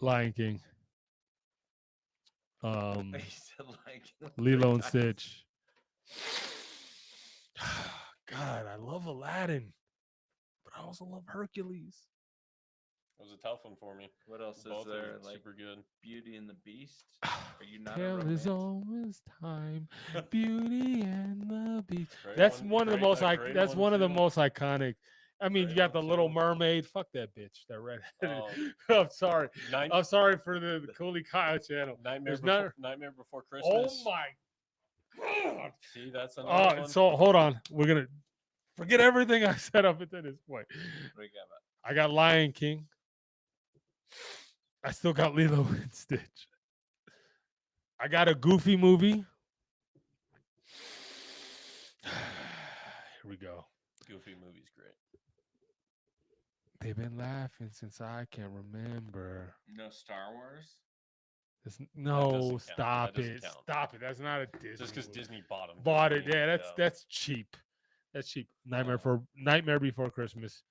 Lion King.
He said like
Lilo and
3 times.
Stitch. God, I love Aladdin, but I also love Hercules.
it was a tough one for me.
What else
Both
is there?
of them
Like
super good.
Beauty and the Beast. Are you not a
Tale is
romance?
always time, Beauty and the Beast.
Great
That's one of the
great-
most.
a great
That's one of the
too.
most iconic. I mean, you
Great
got the
one,
Little
too.
Mermaid. Fuck that bitch. That redheaded.
Um,
I'm sorry.
Night-
I'm sorry for the Koulie Kyle channel.
Nightmare
There's
before,
not-
Nightmare Before
Oh
Christmas.
my god.
See, that's another one.
So hold on. We're gonna forget everything I said up until this point.
What do you got about?
I got Lion King. I still got Lilo and Stitch. I got a Goofy movie. Here we go.
Goofy movie's great.
They've been laughing since I can remember.
No Star Wars.
No,
doesn't count.
stop
That doesn't
it.
count.
Stop it. That's not a Disney.
Just because
movie.
Disney bought them.
Bought it. Yeah, that's cheap. That's cheap. Nightmare Before Christmas.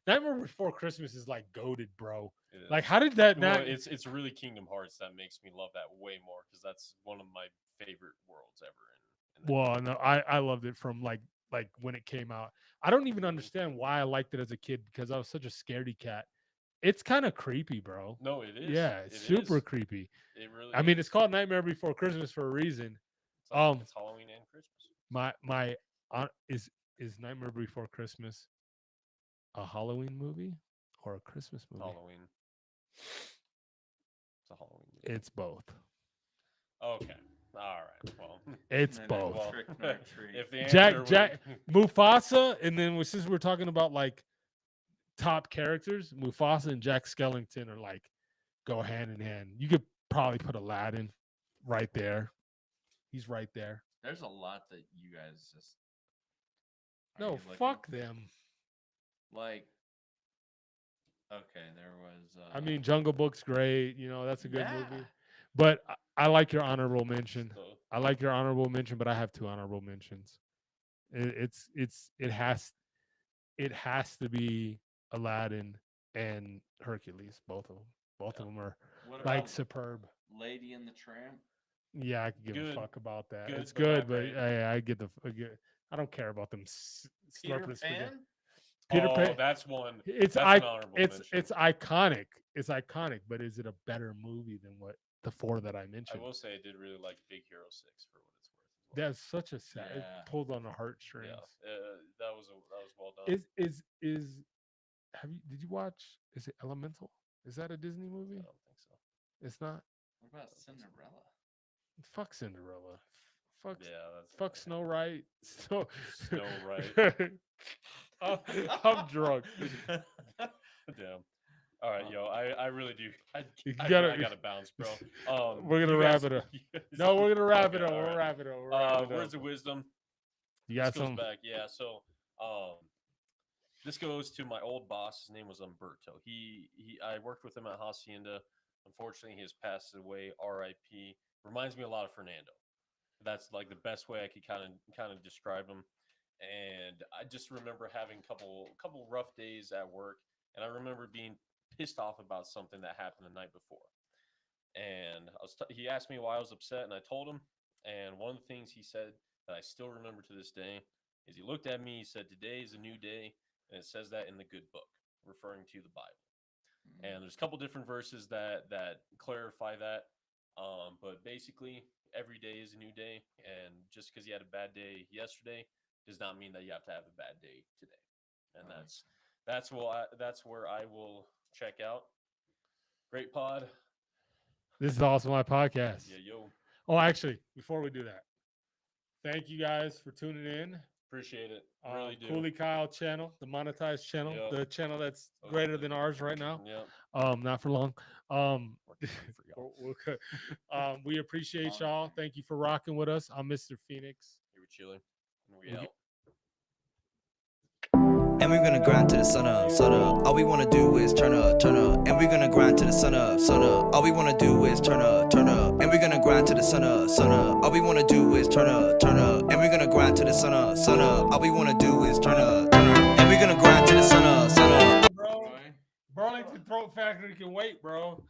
Nightmare Before Christmas is like goated, bro. Like, how did that
Well,
not?
it's really Kingdom Hearts that makes me love that way more because that's one of my favorite worlds ever. In
Well, no, I loved it from like when it came out. I don't even understand why I liked it as a kid because I was such a scaredy cat. It's kind of creepy, bro.
No, it is.
Yeah, it's super
is.
creepy.
It really.
I mean,
is.
it's called Nightmare Before Christmas for a reason.
It's it's Halloween and Christmas.
My is Nightmare Before Christmas a Halloween movie or a Christmas movie?
Halloween. It's a Halloween movie.
It's both.
Okay. All right. Well,
It's
And then
both.
well,
Trick or treat.
if the
Jack-
answer
Jack-
were-
Mufasa, and then since we're talking about like top characters, Mufasa and Jack Skellington are like go hand in hand. You could probably put Aladdin right there. He's right there.
There's a lot that you guys just. are
No,
you looking-
fuck them.
Like. Okay, there was.
I mean, Jungle Book's great. You know, that's a good
yeah.
movie. But I like your honorable mention.
so,
I like your honorable mention, but I have two honorable mentions. It has to be Aladdin and Hercules. Both of them. Both of them are
What
like
about
superb.
Lady and the Tramp?
Yeah, I could give
Good.
a fuck about that.
Good,
It's
but
good,
not
but
great.
I get I don't care about them
Peter
slurping spaghetti.
Pan?
Peter
oh,
Pan.
that's one.
It's
That's an honorable mention.
it's iconic. It's iconic, but is it a better movie than what the four that I
I
mentioned?
will say I did really like Big Hero 6 for what it's worth. as well.
That's such a sad. It
Yeah.
pulled on the heartstrings.
Yeah, that was well done.
Is have you did you watch? Is it Elemental? Is that a Disney movie?
I don't think so.
It's not.
What about Cinderella?
Fuck Cinderella. Fuck.
Yeah, that's
Fuck Snow White. Snow
White.
I'm drunk.
Damn. All right, yo, I really do.
You
I
gotta-
gotta bounce, bro.
We're gonna
you
wrap
guys-
it up.
you guys-
No, we're gonna wrap it
Okay,
up.
all
We'll
right.
wrap it up. We'll wrap it
Words
up.
of wisdom.
You got
This goes
some?
back, yeah. So, this goes to my old boss. His name was Umberto. I worked with him at Hacienda. Unfortunately, he has passed away. R.I.P. Reminds me a lot of Fernando. That's like the best way I could kind of describe him. And I just remember having a couple rough days at work, and I remember being pissed off about something that happened the night before. And he asked me why I was upset, and I told him. And one of the things he said that I still remember to this day is he looked at me. He said, "Today is a new day," and it says that in the good book, referring to the Bible. And there's a couple different verses that clarify that. But basically, every day is a new day, and just because you had a bad day yesterday does not mean that you have to have a bad day today. And that's where I will check out. Great pod.
This is also my podcast.
Yeah, yo.
Oh, actually, before we do that, thank you guys for tuning in.
Appreciate it. Really do.
Koulie Kyle channel, the monetized channel,
Yep.
the channel that's
Oh,
greater
yeah.
than ours right now.
Yep.
Not for long.
Working on it for y'all.
we're good. We appreciate y'all.
Monitoring.
Thank you for rocking with us. I'm Mr. Phoenix.
Here we chilling. And we
We
out.
And we're gonna grind to the sun up, sun up. All we wanna do is turn up, turn up. And we're gonna grind to the sun up, sun up. All we wanna do is turn up, turn up. And we're gonna grind to the sun up, sun up. All we wanna do is turn up, turn up. And we're gonna grind to the sun up, sun up. All we wanna do is turn up, turn up. And we're gonna grind to the sun up, sun up.
Bro, Burlington Throat Factory can wait, bro.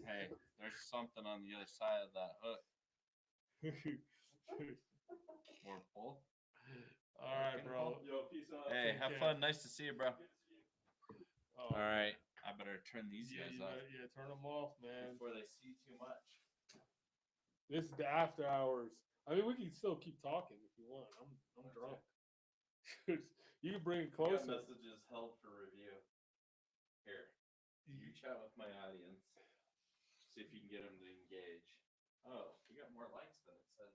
Hey, there's something on the other side of that hook. More pull.
All right, bro.
Yo, peace out.
Hey,
Take
have
care.
fun. Nice to see you, bro.
Oh,
All right, I better turn these
Yeah,
guys
you
off
better- yeah, turn them off, man.
before they see too much.
This is the after hours. I mean, we can still keep talking if you want. I'm drunk. You can bring it
Got
closer.
messages held for review. Here, you chat with my audience. See if you can get them to engage. Oh, you got more likes than it said.